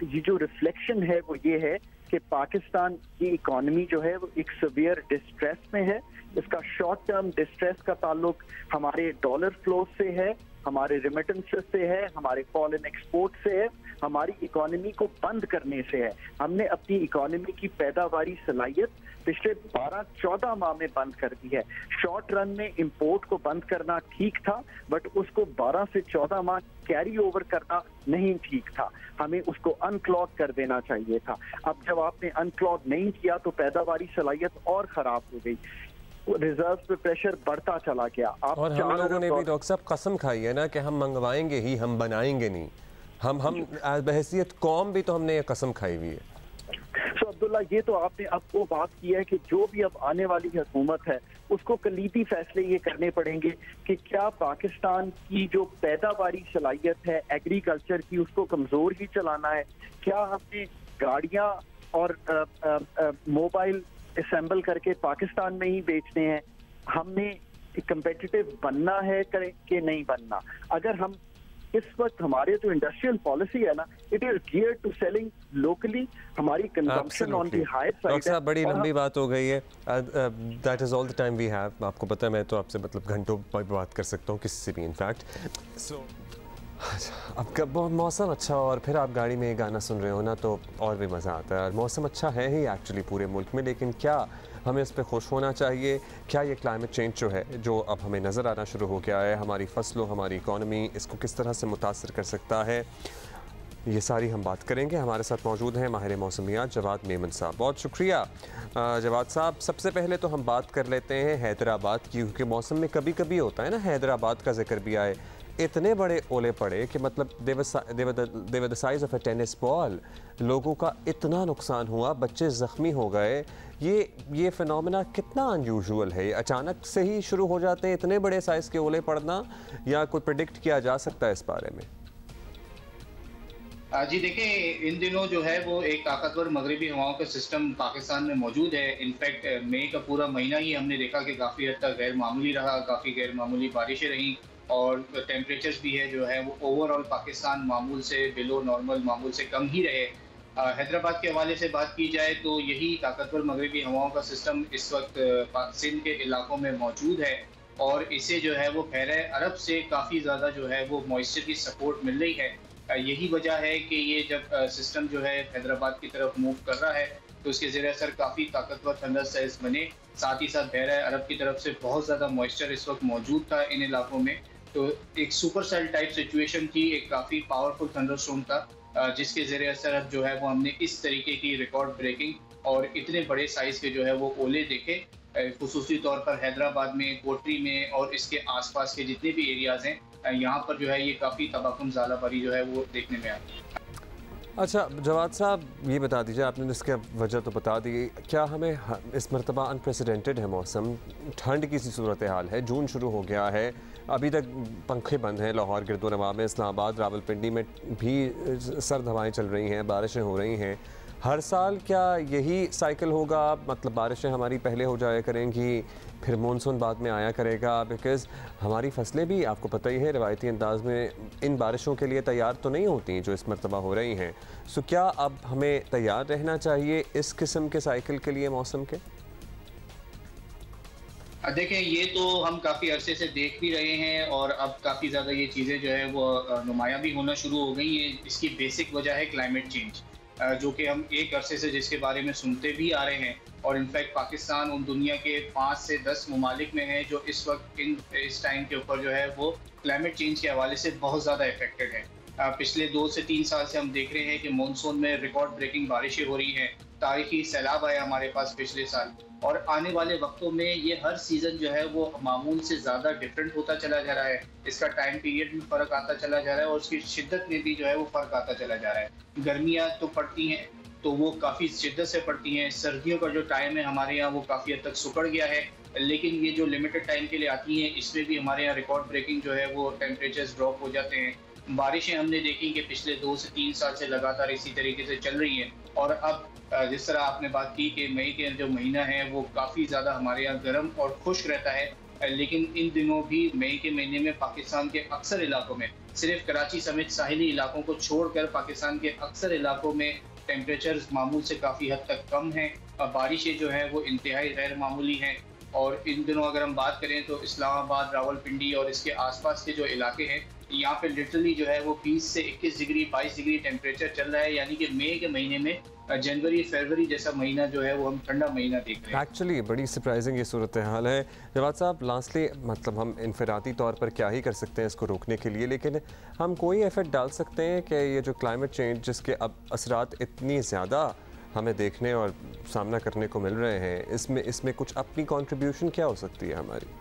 ये जो रिफ्लेक्शन है वो ये है कि पाकिस्तान की इकोनॉमी जो है वो एक सीवियर डिस्ट्रेस में है। इसका शॉर्ट टर्म डिस्ट्रेस का ताल्लुक हमारे डॉलर फ्लो से है, हमारे रिमिटेंसेस से है, हमारे फॉरेन एक्सपोर्ट से है, हमारी इकोनॉमी को बंद करने से है। हमने अपनी इकोनॉमी की पैदावारी सलाहियत पिछले 12-14 माह में बंद कर दी है। शॉर्ट रन में इंपोर्ट को बंद करना ठीक था, बट उसको 12 से 14 माह कैरी ओवर करना नहीं ठीक था। हमें उसको अनक्लॉग कर देना चाहिए था। अब जब आपने अनक्लॉग नहीं किया तो पैदावारी सलाहियत और खराब हो गई, रिजर्व पे प्रेशर बढ़ता चला गया। आप और हम लोगों ने भी डॉक्टर साहब कसम खाई है ना कि हम मंगवाएंगे ही, हम बनाएंगे नहीं। हम बहैसियत कौम भी तो हमने ये कसम खाई हुई है। तो अब्दुल्ला, ये तो आपने अब वो बात की है कि जो भी अब आने वाली हुकूमत है उसको कलीदी फैसले ये करने पड़ेंगे कि क्या पाकिस्तान की जो पैदावारी सलाहियत है एग्रीकल्चर की उसको कमजोर ही चलाना है, क्या हमने गाड़ियां और मोबाइल असेंबल करके पाकिस्तान में ही बेचने हैं, हमने कंपेटिटिव बनना है कि नहीं बनना। अगर हम इस वक्त हमारे जो इंडस्ट्रियल पॉलिसी है ना, it is geared to selling locally, हमारी consumption on the higher side. Doctor साहब, बड़ी लंबी बात हो गई है, that is all the time we have. आपको पता है मैं तो आपसे मतलब घंटों बात कर सकता हूँ किसी से भी इनफैक्ट। सो अब कब मौसम अच्छा हो और फिर आप गाड़ी में ये गाना सुन रहे हो ना तो और भी मज़ा आता है। और मौसम अच्छा है ही एक्चुअली पूरे मुल्क में, लेकिन क्या हमें इस पर खुश होना चाहिए? क्या ये क्लाइमेट चेंज जो है, जो अब हमें नज़र आना शुरू हो गया है, हमारी फसलों, हमारी इकॉनमी, इसको किस तरह से मुतासर कर सकता है, ये सारी हम बात करेंगे। हमारे साथ मौजूद हैं माहिर मौसमियात जवाद मेमन साहब। बहुत शुक्रिया जवाद साहब। सबसे पहले तो हम बात कर लेते हैं हैदराबाद की, क्योंकि मौसम में कभी कभी होता है ना, हैदराबाद का जिक्र भी आए, इतने बड़े ओले पड़े कि मतलब they were the size of a tennis ball, लोगों का इतना नुकसान हुआ, बच्चे ज़ख्मी हो गए। ये फिनोमेना कितना अनयूजुअल है? ये अचानक से ही शुरू हो जाते हैं इतने बड़े साइज़ के ओले पड़ना, या कोई प्रेडिक्ट किया जा सकता है इस बारे में? जी देखें, इन दिनों जो है वो एक ताकतवर मगरबी हवाओं का सिस्टम पाकिस्तान में मौजूद है। इनफैक्ट मई का पूरा महीना ही हमने देखा कि काफ़ी हद तक गैर मामूली रहा, काफ़ी गैर मामूली बारिशें रहीं और टेम्परेचर्स भी है जो है वो ओवरऑल पाकिस्तान मामूल से बिलो नॉर्मल, मामूल से कम ही रहे। हैदराबाद के हवाले से बात की जाए तो यही ताकतवर मगरबी हवाओं का सिस्टम इस वक्त सिंध के इलाकों में मौजूद है और इसे जो है वो बहरे अरब से काफ़ी ज़्यादा जो है वो मॉइस्चर की सपोर्ट मिल रही है। यही वजह है कि ये जब सिस्टम जो है हैदराबाद की तरफ मूव कर रहा है तो उसके ज़रिए असर काफ़ी ताकतवर थंडर सेल्स बने। साथ ही साथ बहरा अरब की तरफ से बहुत ज़्यादा मॉइस्चर इस वक्त मौजूद था इन इलाकों में, तो एक सुपर सेल टाइप सिचुएशन थी, एक काफ़ी पावरफुल थंडर स्टॉर्म था जिसके ज़रिए असर अब जो है वो हमने इस तरीके की रिकॉर्ड ब्रेकिंग और इतने बड़े साइज़ के जो है वो ओले देखे, खुसूसी तौर पर हैदराबाद में, कोटरी में और इसके आसपास के जितने भी एरियाज़ हैं यहाँ पर जो है ये काफ़ी तबाहकुन ज़ालाबारी जो है वो देखने में आती है। अच्छा जवाद साहब, ये बता दीजिए, आपने इसके वजह तो बता दी, क्या हमें इस मरतबा अनप्रेसिडेंटेड है मौसम, ठंड की सी सूरत हाल है, जून शुरू हो गया है, अभी तक पंखे बंद हैं लाहौर, गिरदोनवा में, इस्लामाबाद, रावलपिंडी में भी सर्द हवाएं चल रही हैं, बारिशें हो रही हैं। हर साल क्या यही साइकिल होगा? मतलब बारिशें हमारी पहले हो जाया करेंगी, फिर मानसून बाद में आया करेगा? बिकॉज़ हमारी फसलें भी आपको पता ही है रवायती अंदाज में इन बारिशों के लिए तैयार तो नहीं होती जो इस मरतबा हो रही हैं। सो क्या अब हमें तैयार रहना चाहिए इस किस्म के साइकिल के लिए मौसम के? देखें, ये तो हम काफ़ी अरसे से देख भी रहे हैं और अब काफ़ी ज़्यादा ये चीज़ें जो है वो नुमायाँ भी होना शुरू हो गई हैं। इसकी बेसिक वजह है क्लाइमेट चेंज, जो कि हम एक अरसे से जिसके बारे में सुनते भी आ रहे हैं और इनफैक्ट पाकिस्तान उन दुनिया के 5 से 10 ममालिक में है जो इस वक्त इस टाइम के ऊपर जो है वो क्लाइमेट चेंज के हवाले से बहुत ज़्यादा इफेक्टेड है। पिछले 2 से 3 साल से हम देख रहे हैं कि मानसून में रिकॉर्ड ब्रेकिंग बारिशें हो रही हैं, तारीखी सैलाब आया हमारे पास पिछले साल और आने वाले वक्तों में ये हर सीज़न जो है वो मामूल से ज़्यादा डिफरेंट होता चला जा रहा है। इसका टाइम पीरियड में फ़र्क आता चला जा रहा है और उसकी शिद्दत में भी जो है वो फ़र्क आता चला जा रहा है। गर्मियाँ तो पड़ती हैं तो वो काफ़ी शिद्दत से पड़ती हैं, सर्दियों का जो टाइम है हमारे यहाँ वो काफ़ी हद तक सुकड़ गया है, लेकिन ये जो लिमिटेड टाइम के लिए आती हैं इसमें भी हमारे यहाँ रिकॉर्ड ब्रेकिंग जो है वो टेम्परेचर्स ड्रॉप हो जाते हैं। बारिशें हमने देखी कि पिछले 2 से 3 साल से लगातार इसी तरीके से चल रही हैं और अब जिस तरह आपने बात की कि मई के जो महीना है वो काफ़ी ज़्यादा हमारे यहाँ गर्म और खुश्क रहता है, लेकिन इन दिनों भी मई के महीने में पाकिस्तान के अक्सर इलाकों में, सिर्फ कराची समेत साहिली इलाकों को छोड़कर पाकिस्तान के अक्सर इलाकों में टेम्परेचर्स मामूल से काफ़ी हद तक कम हैं, बारिशें जो हैं वो इंतहाई गैर मामूली हैं और इन दिनों अगर हम बात करें तो इस्लामाबाद, रावलपिंडी और इसके आसपास के जो इलाके हैं यहाँ पे लिटरली जो है वो 20 से 21 डिग्री 22 डिग्री टेम्परेचर चल रहा है, यानी कि मई के महीने में जनवरी फरवरी जैसा महीना जो है वो हम ठंडा महीना देख रहे हैं। एक्चुअली बड़ी सरप्राइजिंग ये सूरत हाल है। जवाद साहब, लास्टली मतलब हम इनफरादी तौर पर क्या ही कर सकते हैं इसको रोकने के लिए, लेकिन हम कोई एफर्ट डाल सकते हैं कि ये जो क्लाइमेट चेंज जिसके अब असरात इतनी ज़्यादा हमें देखने और सामना करने को मिल रहे हैं, इसमें कुछ अपनी कंट्रीब्यूशन क्या हो सकती है हमारी?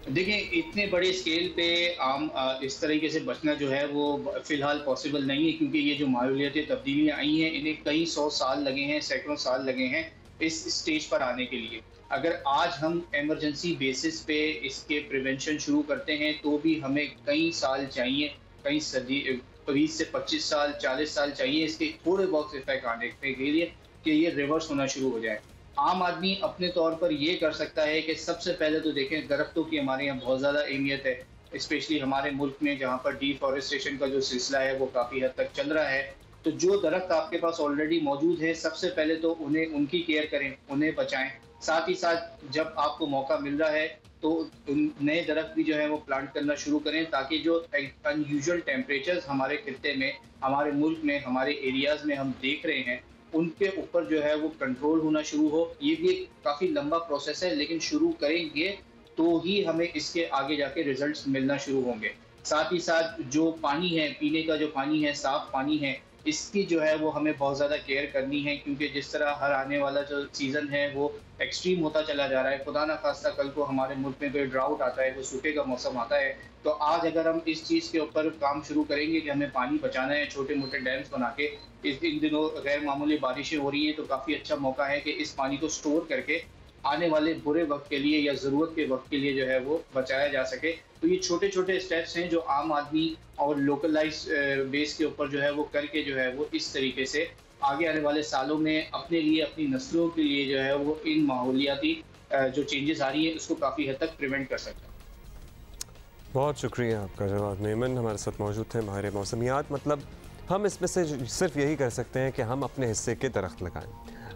देखिए, इतने बड़े स्केल पे आम इस तरीके से बचना जो है वो फ़िलहाल पॉसिबल नहीं है, क्योंकि ये जो माहौलियाती तब्दीलियाँ आई हैं इन्हें कई 100 साल लगे हैं, सैकड़ों साल लगे हैं इस स्टेज पर आने के लिए। अगर आज हम एमरजेंसी बेसिस पे इसके प्रिवेंशन शुरू करते हैं तो भी हमें कई साल चाहिए, कई सदी 20 से 25 साल 40 साल चाहिए इसके थोड़े बहुत इफेक्ट आने के लिए कि ये रिवर्स होना शुरू हो जाए। आम आदमी अपने तौर पर ये कर सकता है कि सबसे पहले तो देखें, दरख्तों की हमारे यहाँ बहुत ज़्यादा अहमियत है, स्पेशली हमारे मुल्क में जहाँ पर डिफॉरेस्टेशन का जो सिलसिला है वो काफ़ी हद तक चल रहा है। तो जो दरख्त आपके पास ऑलरेडी मौजूद है सबसे पहले तो उनकी केयर करें, उन्हें बचाएं। साथ ही साथ जब आपको मौका मिल रहा है तो नए दरख्त भी जो है वो प्लांट करना शुरू करें, ताकि जो अनयूजुअल टेम्परेचर्स हमारे खित्ते में, हमारे मुल्क में, हमारे एरियाज़ में हम देख रहे हैं, उनके ऊपर जो है वो कंट्रोल होना शुरू हो। ये भी एक काफ़ी लंबा प्रोसेस है, लेकिन शुरू करेंगे तो ही हमें इसके आगे जाके रिजल्ट्स मिलना शुरू होंगे। साथ ही साथ जो पानी है, पीने का जो पानी है, साफ़ पानी है, इसकी जो है वो हमें बहुत ज़्यादा केयर करनी है, क्योंकि जिस तरह हर आने वाला जो सीज़न है वो एक्सट्रीम होता चला जा रहा है। खुदा ना खास्ता कल को हमारे मुल्क में कोई ड्राउट आता है, कोई सूखे का मौसम आता है, तो आज अगर हम इस चीज़ के ऊपर काम शुरू करेंगे कि हमें पानी बचाना है, छोटे मोटे डैम्स बना के, इन दिनों गैर मामूली बारिशें हो रही हैं, तो काफ़ी अच्छा मौका है कि इस पानी को स्टोर करके आने वाले बुरे वक्त के लिए या ज़रूरत के वक्त के लिए जो है वो बचाया जा सके। तो ये छोटे छोटे स्टेप्स हैं जो आम आदमी और लोकलाइज बेस के ऊपर जो है वो करके जो है वो इस तरीके से आगे आने वाले सालों में अपने लिए, अपनी नस्लों के लिए जो है वो इन माहौलियाती जो चेंजेस आ रही है उसको काफ़ी हद तक प्रिवेंट कर सकते हैं। बहुत शुक्रिया आपका जवाब। मेमन हमारे साथ मौजूद थे, माहिर मौसमियात। मतलब हम इसमें से सिर्फ यही कर सकते हैं कि हम अपने हिस्से के दरख्त लगाएं,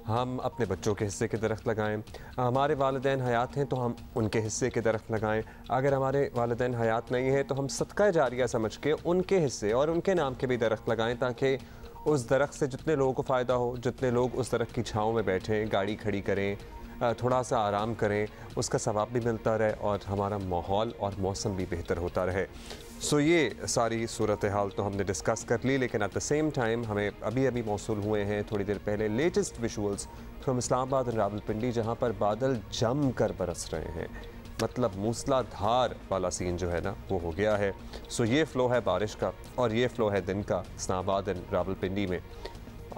हम अपने बच्चों के हिस्से के दरख्त लगाएं। हमारे वालिदैन हयात हैं तो हम उनके हिस्से के दरख्त लगाएं। अगर हमारे वालिदैन हयात नहीं है तो हम सदका जारिया समझ के उनके हिस्से और उनके नाम के भी दरख्त लगाएं, ताकि उस दरख्त से जितने लोगों को फ़ायदा हो, जितने लोग उस दरख्त की छाँव में बैठें, गाड़ी खड़ी करें, थोड़ा सा आराम करें, उसका सवाब भी मिलता रहे और हमारा माहौल और मौसम भी बेहतर होता रहे। सो ये सारी सूरत हाल तो हमने डिस्कस कर ली, लेकिन एट द सेम टाइम हमें अभी अभी मौसूल हुए हैं थोड़ी देर पहले लेटेस्ट विजुअल्स फ्रॉम इस्लामाबाद और रावलपिंडी, जहाँ पर बादल जम कर बरस रहे हैं। मतलब मूसलाधार वाला सीन जो है ना वो हो गया है। सो ये फ़्लो है बारिश का और ये फ़्लो है दिन का इस्लामाबाद और रावलपिंडी में,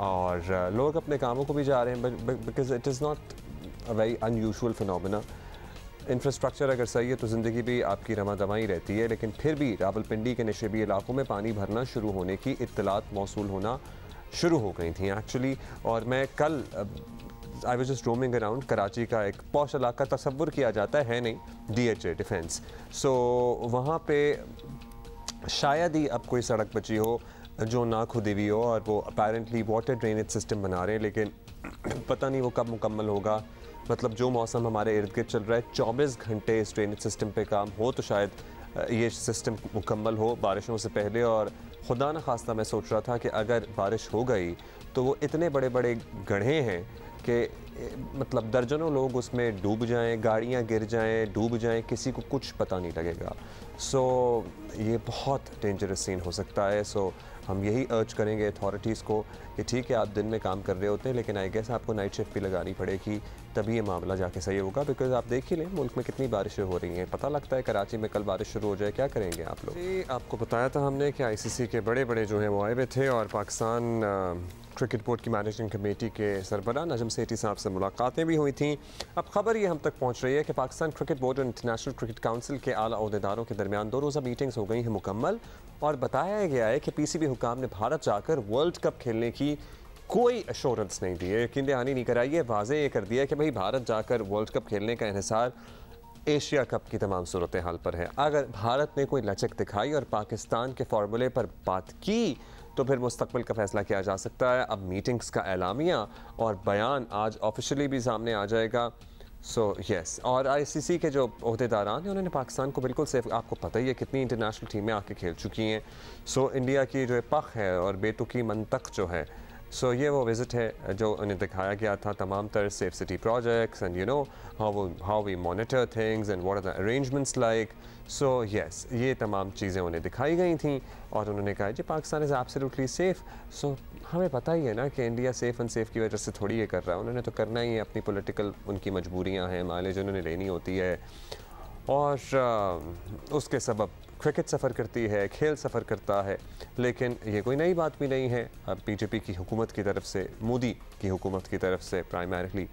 और लोग अपने कामों को भी जा रहे हैं, because it is not a very unusual phenomena. Infrastructure अगर सही है तो ज़िंदगी भी आपकी रमा दमाई रहती है, लेकिन फिर भी रावलपिंडी के नशेबी इलाकों में पानी भरना शुरू होने की इत्तलात मौसूल होना शुरू हो गई थी एक्चुअली। और मैं कल I was just roaming around Karachi का एक पॉश इलाका तसव्वुर किया जाता है नहीं, DHA डिफेंस। सो वहाँ पे शायद ही अब कोई सड़क बची हो जो ना खुदी हुई हो, और वो अपेरेंटली वाटर ड्रेनेज सिस्टम बना रहे हैं, लेकिन पता नहीं वो कब मुकम्मल होगा। मतलब जो मौसम हमारे इर्द गिर्द चल रहा है, 24 घंटे इस ड्रेनेज सिस्टम पे काम हो तो शायद ये सिस्टम मुकम्मल हो बारिशों से पहले। और खुदा न खास्ता मैं सोच रहा था कि अगर बारिश हो गई तो वो इतने बड़े बड़े गड्ढे हैं कि मतलब दर्जनों लोग उसमें डूब जाएं, गाड़ियां गिर जाएं, डूब जाएं, किसी को कुछ पता नहीं लगेगा। सो ये बहुत डेंजरस सीन हो सकता है। सो हम यही अर्ज करेंगे अथॉरिटीज़ को कि ठीक है आप दिन में काम कर रहे होते हैं, लेकिन आई गेस आपको नाइट शिफ्ट भी लगानी पड़ेगी, तभी ये मामला जाके सही होगा। बिकॉज आप देख ही लें मुल्क में कितनी बारिशें हो रही हैं, पता लगता है कराची में कल बारिश शुरू हो जाए, क्या करेंगे आप लोग। आपको बताया था हमने कि ICC के बड़े बड़े जो हैं वो आए हुए थे, और पाकिस्तान क्रिकेट बोर्ड की मैनेजिंग कमेटी के सरबराह नजम सेठी साहब से मुलाकातें भी हुई थी। अब खबर ये हम तक पहुंच रही है कि पाकिस्तान क्रिकेट बोर्ड और इंटरनेशनल क्रिकेट काउंसिल के आला ओहदेदारों के दरमियान 2 रोज़ा मीटिंग्स हो गई हैं मुकम्मल, और बताया गया है कि PCB हुकाम ने भारत जाकर वर्ल्ड कप खेलने की कोई एश्योरेंस नहीं दी है, यकीन दहानी नहीं कराई है, वाज़े ये कर दिया है कि भाई भारत जाकर वर्ल्ड कप खेलने का इन्हिसार एशिया कप की तमाम सूरत हाल पर है। अगर भारत ने कोई लचक दिखाई और पाकिस्तान के फार्मूले पर बात की तो फिर मुस्तकबिल का फैसला किया जा सकता है। अब मीटिंग्स का एलामिया और बयान आज ऑफिशियली भी सामने आ जाएगा। सो यस, और ICC के जो ओहदेदारान हैं उन्होंने पाकिस्तान को बिल्कुल सेफ, आपको पता ही है कितनी इंटरनेशनल टीमें आके खेल चुकी हैं। सो इंडिया की जो पख है और बेतुकी मंतक जो है, सो ये वो विज़िट है जो उन्हें दिखाया गया था, तमाम तरह safe city projects and you know how we monitor things and what are the arrangements like. So yes, ये तमाम चीज़ें उन्हें दिखाई गई थी और उन्होंने कहा जी पाकिस्तान इज़ एब्सोल्युटली सेफ़। सो हमें पता ही है ना कि इंडिया सेफ़ एंड सेफ़ की वजह से थोड़ी ये कर रहा है, उन्होंने तो करना ही है, अपनी पॉलिटिकल उनकी मजबूरियाँ हैं, माइलेज उन्होंने लेनी होती है, और उसके सबब क्रिकेट सफ़र करती है, खेल सफ़र करता है। लेकिन ये कोई नई बात भी नहीं है अब BJP की हुकूमत की तरफ से, मोदी की हुकूमत की तरफ से प्राइमरीली।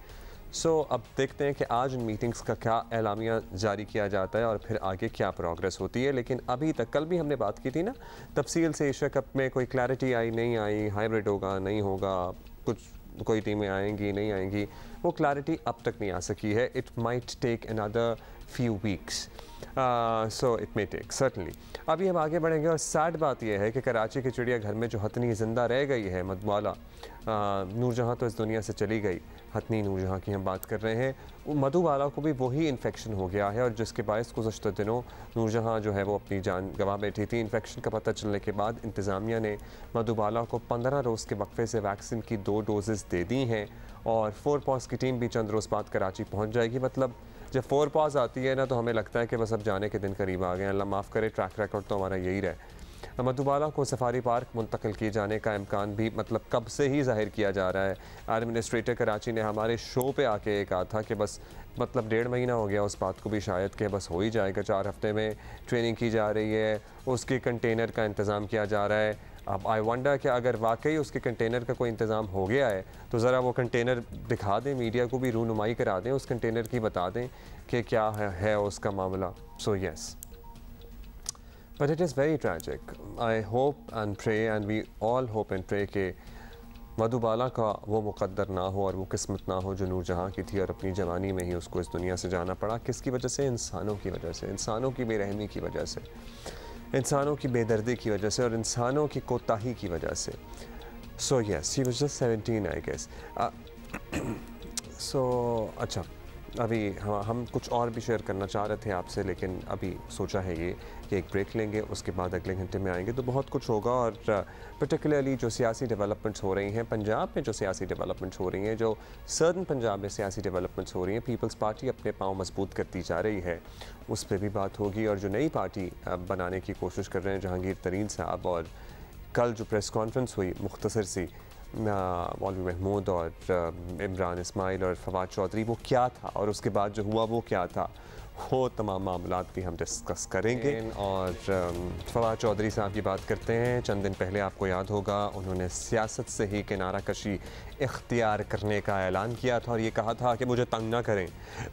सो अब देखते हैं कि आज इन मीटिंग्स का क्या एलामिया जारी किया जाता है और फिर आगे क्या प्रोग्रेस होती है। लेकिन अभी तक, कल भी हमने बात की थी ना तफसील से, एशिया कप में कोई क्लैरिटी आई नहीं आई, हाइब्रिड होगा नहीं होगा, कुछ कोई टीमें आएंगी नहीं आएंगी, वो क्लैरिटी अब तक नहीं आ सकी है। It might take another few weeks, so it may take certainly। अभी हम आगे बढ़ेंगे और सैड बात यह है कि कराची के चिड़ियाघर में जो हथनी ज़िंदा रह गई है, मधुबाला नूरजहाँ तो इस दुनिया से चली गई, हथनी नूरजहां की हम बात कर रहे हैं, वो मधुबाला को भी वही इन्फेक्शन हो गया है और जिसके बायस गुज़श्ता दिनों नूरजहां जो है वो अपनी जान गंवा बैठी थी। इन्फेक्शन का पता चलने के बाद इंतज़ामिया ने मधुबाला को 15 रोज़ के वक्फे से वैक्सीन की 2 डोजेज़ दे दी हैं और 4 पॉज की टीम भी चंद रोज़ बाद कराची पहुँच जाएगी। मतलब जब 4 पॉज आती है ना तो हमें लगता है कि बस अब जाने के दिन करीब आ गए। अल्लाह माफ़ करे, ट्रैक रिकॉर्ड तो हमारा यही रहे। मधुबाला को सफारी पार्क मुंतकिल किए जाने का इम्कान भी मतलब कब से ही जाहिर किया जा रहा है। एडमिनिस्ट्रेटर कराची ने हमारे शो पे आके कहा था कि बस मतलब 1.5 महीना हो गया उस बात को भी शायद कि बस हो ही जाएगा, 4 हफ्ते में ट्रेनिंग की जा रही है, उसके कंटेनर का इंतज़ाम किया जा रहा है। अब आई वंडर कि अगर वाकई उसके कंटेनर का कोई इंतज़ाम हो गया है तो ज़रा वो कंटेनर दिखा दें, मीडिया को भी रूनुमाई करा दें, उस कंटेनर की बता दें कि क्या है उसका मामला। So yes, but it is very tragic. I hope and pray and we all hope and pray कि मधुबाला का वो मुक़द्दर ना हो और वो किस्मत ना हो जो नूरजहां की थी और अपनी जवानी में ही उसको इस दुनिया से जाना पड़ा। किसकी वजह से? इंसानों की वजह से, इंसानों की बेरहमी की वजह से, इंसानों की बेदर्दी की वजह से और इंसानों की कोताही की वजह से। So yes, he was just 17 I guess. So अच्छा, अभी हम कुछ और भी शेयर करना चाह रहे थे आपसे, लेकिन अभी सोचा है ये कि एक ब्रेक लेंगे, उसके बाद अगले घंटे में आएंगे तो बहुत कुछ होगा। और पर्टिकुलरली जो सियासी डेवलपमेंट्स हो रही हैं पंजाब में, जो सियासी डेवलपमेंट्स हो रही हैं, जो सर्दन पंजाब में सियासी डेवलपमेंट्स हो रही हैं, पीपल्स पार्टी अपने पाँव मजबूत करती जा रही है, उस पर भी बात होगी। और जो नई पार्टी बनाने की कोशिश कर रहे हैं जहांगीर तरीन साहब, और कल जो प्रेस कॉन्फ्रेंस हुई मुख्तसर सी मौलवी महमूद और इमरान इस्माइल और फवाद चौधरी, वो क्या था और उसके बाद जो हुआ वो क्या था, वो तमाम मामलात भी हम डिस्कस करेंगे। और फवाद चौधरी साहब की बात करते हैं। चंद दिन पहले आपको याद होगा उन्होंने सियासत से ही किनारा कशी इख्तियार करने का ऐलान किया था और ये कहा था कि मुझे तंग ना करें,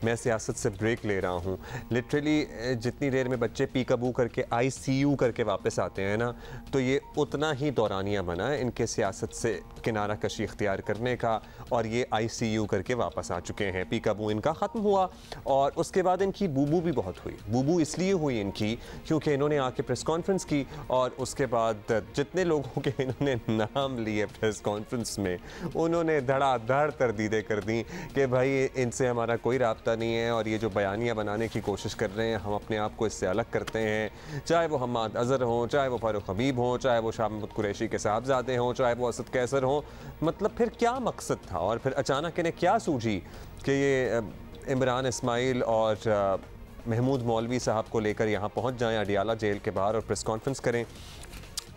मैं सियासत से ब्रेक ले रहा हूँ। लिटरली जितनी देर में बच्चे पीकाबू करके ICU करके वापस आते हैं ना, तो ये उतना ही दौरानिया बना है इनके सियासत से किनारा कशी इख्तियार करने का, और ये ICU करके वापस आ चुके हैं। पीकाबू इनका ख़त्म हुआ और उसके बाद इनकी बूबू भी बहुत हुई। बूबू इसलिए हुई इनकी क्योंकि इन्होंने आके प्रेस कॉन्फ्रेंस की और उसके बाद जितने लोगों के इन्होंने नाम लिए प्रेस कॉन्फ्रेंस में, उन्होंने धड़ाधड़ तरदीदें कर दी कि भाई इनसे हमारा कोई राब्ता नहीं है और ये जो बयानियाँ बनाने की कोशिश कर रहे हैं, हम अपने आप को इससे अलग करते हैं। चाहे वो हम्माद अज़हर हों, चाहे वो फारूक हबीब हों, चाहे वो शाह महमूद कुरैशी के साहबजादे हों, चाहे वो असद कैसर हों। मतलब फिर क्या मकसद था? और फिर अचानक इन्हें क्या सूझी कि ये इमरान इस्माइल और महमूद मौलवी साहब को लेकर यहाँ पहुँच जाएँ अडियाला जेल के बाहर और प्रेस कॉन्फ्रेंस करें।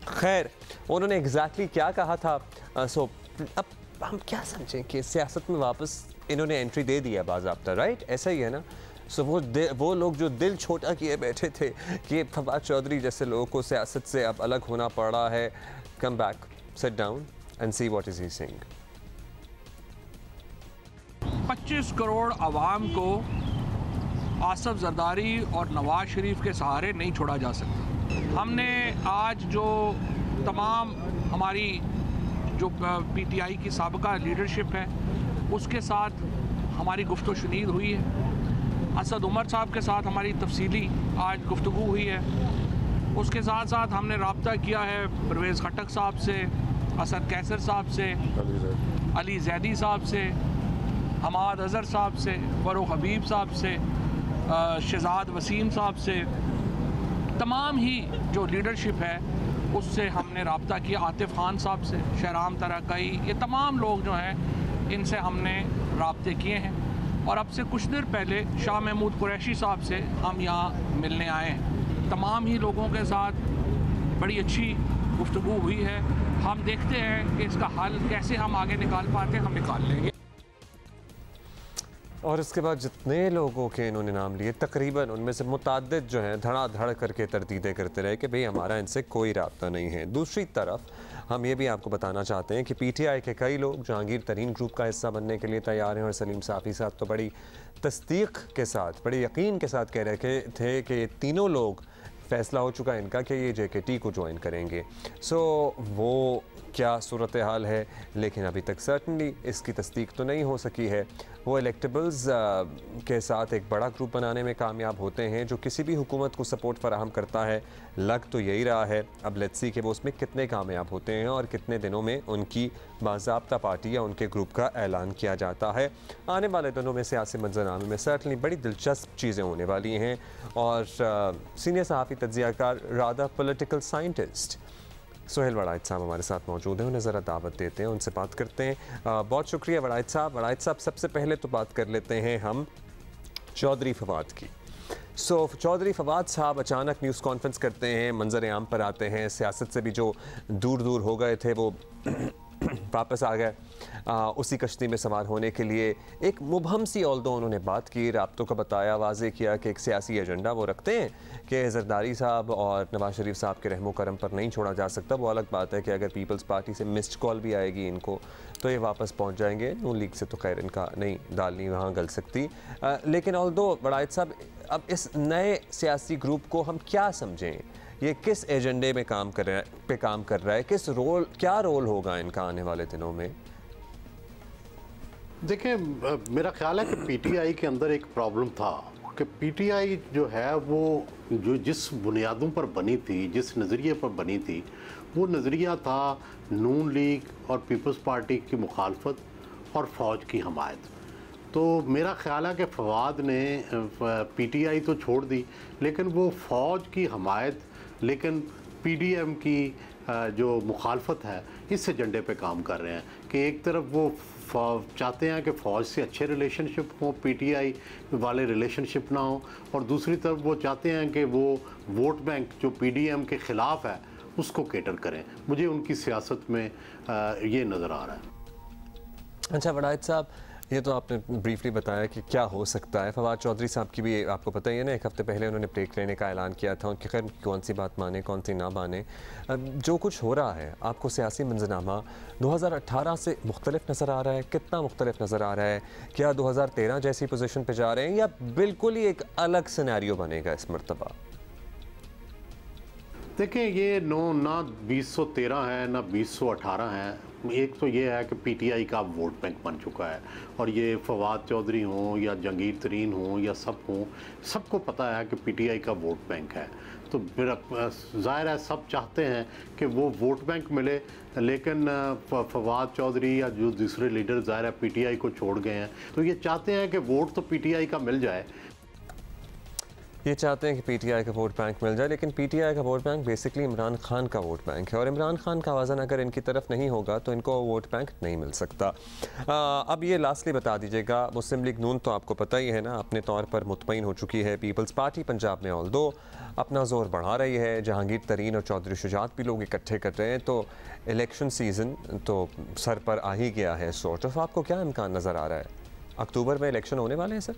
खैर, उन्होंने एग्जैक्टली क्या कहा था? सो अब हम क्या समझें कि सियासत में वापस इन्होंने एंट्री दे दी है बाज़ाब्ता, राइट? ऐसा ही है ना। सो वो लोग जो दिल छोटा किए बैठे थे कि फवाद चौधरी जैसे लोगों को सियासत से अब अलग होना पड़ा है, come back, sit down and see what is he saying. 25 crore आवाम को आसफ जरदारी और नवाज शरीफ के सहारे नहीं छोड़ा जा सकता। हमने आज जो तमाम हमारी जो PTI की साबका लीडरशिप है उसके साथ हमारी गुफ्तगू शुनीद हुई है। असद उमर साहब के साथ हमारी तफसीली आज गुफ्तगू हुई है। उसके साथ साथ हमने रब्ता किया है परवेज़ खटक साहब से, असद कैसर साहब से, अली जैदी साहब से, हम्माद अज़हर साहब से, फारूक हबीब साहब से, शहजाद वसीम साहब से, तमाम ही जो लीडरशिप है उससे हमने रब्ता किया। आतिफ खान साहब से, शहराम तरकई, ये तमाम लोग जो हैं इनसे हमने रब्ते किए हैं। और अब से कुछ देर पहले शाह महमूद कुरैशी साहब से हम यहाँ मिलने आए हैं। तमाम ही लोगों के साथ बड़ी अच्छी गुफ्तगू हुई है। हम देखते हैं कि इसका हल कैसे हम आगे निकाल पाते हैं, हम निकाल लेंगे। और इसके बाद जितने लोगों के इन्होंने नाम लिए तकरीबन उनमें से मुताद्दिद जो हैं धड़ाधड़ करके तरदीदें करते रहे कि भाई हमारा इनसे कोई राब्ता नहीं है। दूसरी तरफ हम ये भी आपको बताना चाहते हैं कि PTI के कई लोग जहांगीर तरीन ग्रुप का हिस्सा बनने के लिए तैयार हैं और सलीम साफ़ी साहब तो बड़ी तस्दीक के साथ, बड़े यकीन के साथ कह रहे थे कि ये तीनों लोग फ़ैसला हो चुका है इनका कि ये JKT को ज्वाइन करेंगे। सो वो क्या सूरत हाल है, लेकिन अभी तक सर्टनली इसकी तस्दीक तो नहीं हो सकी है। वो इलेक्टेबल्स के साथ एक बड़ा ग्रुप बनाने में कामयाब होते हैं जो किसी भी हुकूमत को सपोर्ट फराहम करता है। लग तो यही रहा है, अब लेट्स सी कि वो उसमें कितने कामयाब होते हैं और कितने दिनों में उनकी बाज़ाब्ता पार्टी या उनके ग्रुप का ऐलान किया जाता है। आने वाले दिनों में सियासी मंजरनामे में सर्टनली बड़ी दिलचस्प चीज़ें होने वाली हैं और सीनियर सहाफ़ी तज्ज़ियाकार रादा पॉलिटिकल साइंटिस्ट सोहेल वड़ाइच साहब हमारे साथ मौजूद हैं, उन्हें ज़रा दावत देते हैं, उनसे बात करते हैं। बहुत शुक्रिया वड़ाइच साहब। वड़ाइच साहब, सबसे पहले तो बात कर लेते हैं हम चौधरी फवाद की। चौधरी फवाद साहब अचानक न्यूज़ कॉन्फ्रेंस करते हैं, मंजर आम पर आते हैं, सियासत से भी जो दूर दूर हो गए थे वो वापस आ गए उसी कश्ती में सवार होने के लिए। एक मुबहम सी ऑल्दो उन्होंने बात की, राब्तों का बताया, वाजे किया कि एक सियासी एजेंडा वो रखते हैं कि जरदारी साहब और नवाज शरीफ साहब के रहमो करम पर नहीं छोड़ा जा सकता। वो अलग बात है कि अगर पीपल्स पार्टी से मिस्ड कॉल भी आएगी इनको तो ये वापस पहुंच जाएंगे। नून लीग से तो खैर इनका नहीं, दाल नहीं वहाँ गल सकती। लेकिन ऑल्दो वड़ाइच साहब, अब इस नए सियासी ग्रुप को हम क्या समझें? ये किस एजेंडे में काम कर रहा है, किस रोल, क्या रोल होगा इनका आने वाले दिनों में? देखिए, मेरा ख्याल है कि पीटीआई के अंदर एक प्रॉब्लम था कि पीटीआई जो है वो जो जिस बुनियादों पर बनी थी, जिस नज़रिए पर बनी थी, वो नज़रिया था नून लीग और पीपल्स पार्टी की मुखालफत और फ़ौज की हमायत। तो मेरा ख्याल है कि फवाद ने पीटीआई तो छोड़ दी, लेकिन वो फ़ौज की हमायत, लेकिन पीडीएम की जो मुखालफत है इस एजेंडे पे काम कर रहे हैं कि एक तरफ वो चाहते हैं कि फ़ौज से अच्छे रिलेशनशिप हो, पीटीआई वाले रिलेशनशिप ना हो, और दूसरी तरफ वो चाहते हैं कि वो वोट बैंक जो पीडीएम के ख़िलाफ़ है उसको केटर करें। मुझे उनकी सियासत में ये नज़र आ रहा है। अच्छा वड़ाइच साहब, ये तो आपने ब्रीफली बताया कि क्या हो सकता है। फवाद चौधरी साहब की भी आपको पता ही है ना, एक हफ़्ते पहले उन्होंने ब्रेक लेने का ऐलान किया था। उनकी खैर कौन सी बात माने कौन सी ना माने, जो कुछ हो रहा है आपको सियासी मंजरनामा 2018 से मुख्तलिफ नज़र आ रहा है? कितना मुख्तलिफ नज़र आ रहा है? क्या 2013 जैसी पोजीशन पे जा रहे हैं या बिल्कुल ही एक अलग सिनेरियो बनेगा इस मरतबा? देखिए, ये ना 2013 है ना 2018 है। एक तो ये है कि पीटीआई का वोट बैंक बन चुका है, और ये फवाद चौधरी हों या जहांगीर तरीन हों या सब हों, सबको पता है कि पीटीआई का वोट बैंक है। तो ज़ाहिर है सब चाहते हैं कि वो वोट बैंक मिले, लेकिन फवाद चौधरी या जो दूसरे लीडर ज़ाहिर है पीटीआई को छोड़ गए हैं, तो ये चाहते हैं कि वोट तो पीटीआई का मिल जाए। ये चाहते हैं कि पीटीआई का वोट बैंक मिल जाए, लेकिन पीटीआई का vote bank basically Imran Khan का वोट बैंक है, और इमरान खान का वज़न अगर इनकी तरफ नहीं होगा तो इनको वोट बैंक नहीं मिल सकता। अब ये लास्टली बता दीजिएगा, मुस्लिम लीग नून तो आपको पता ही है ना, अपने तौर पर मुतमईन हो चुकी है। पीपल्स पार्टी पंजाब में ऑल्दो अपना जोर बढ़ा रही है, जहांगीर तरीन और चौधरी शुजात भी लोग इकट्ठे कर रहे हैं, तो इलेक्शन सीज़न तो सर पर आ ही गया है सॉर्ट ऑफ। आपको क्या इम्कान नज़र आ रहा है? अक्टूबर में इलेक्शन होने वाले हैं सर?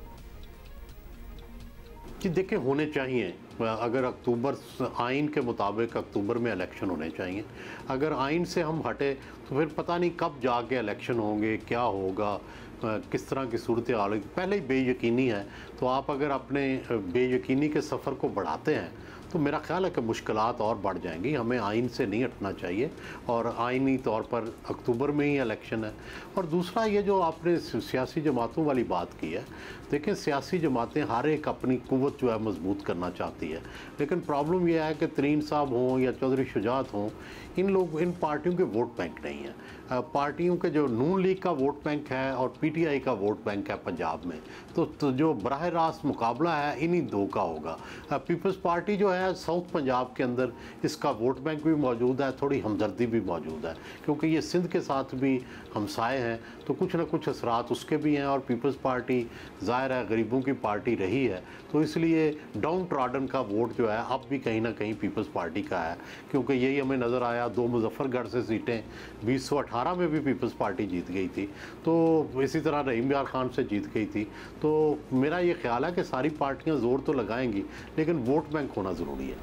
कि देखिए, होने चाहिए। अगर अक्टूबर आइन के मुताबिक अक्टूबर में इलेक्शन होने चाहिए। अगर आइन से हम हटे तो फिर पता नहीं कब जाके इलेक्शन होंगे, क्या होगा, किस तरह की सूरत हाल होगी, पहले ही बेयकीनी है। तो आप अगर अपने बेयकीनी के सफ़र को बढ़ाते हैं तो मेरा ख्याल है कि मुश्किलात और बढ़ जाएंगी। हमें आइन से नहीं हटना चाहिए, और आइनी तौर पर अक्टूबर में ही इलेक्शन है। और दूसरा, ये जो आपने सियासी जमातों वाली बात की है, देखें सियासी जमातें हर एक अपनी कुव्वत जो है मजबूत करना चाहती है, लेकिन प्रॉब्लम यह है कि तरीन साहब हों या चौधरी शुजात हों, इन पार्टियों के वोट बैंक नहीं है। पार्टियों के जो नून लीग का वोट बैंक है और पीटीआई का वोट बैंक है पंजाब में, तो जो बराह रास्त मुकाबला है इन्हीं दो का होगा। पीपल्स पार्टी जो है साउथ पंजाब के अंदर, इसका वोट बैंक भी मौजूद है, थोड़ी हमदर्दी भी मौजूद है, क्योंकि ये सिंध के साथ भी हमसाए हैं, तो कुछ ना कुछ असरात उसके भी हैं। और पीपल्स पार्टी ज़ाहिर है गरीबों की पार्टी रही है, तो इसलिए डाउन ट्रॉडन का वोट जो है अब भी कहीं ना कहीं पीपल्स पार्टी का है, क्योंकि यही हमें नज़र आया। 2 मुजफ्फरगढ़ से सीटें 2018 में भी पीपल्स पार्टी जीत गई थी, तो इसी तरह रहीम यार खान से जीत गई थी। तो मेरा ये ख्याल है कि सारी पार्टियां जोर तो लगाएंगी, लेकिन वोट बैंक होना ज़रूरी है।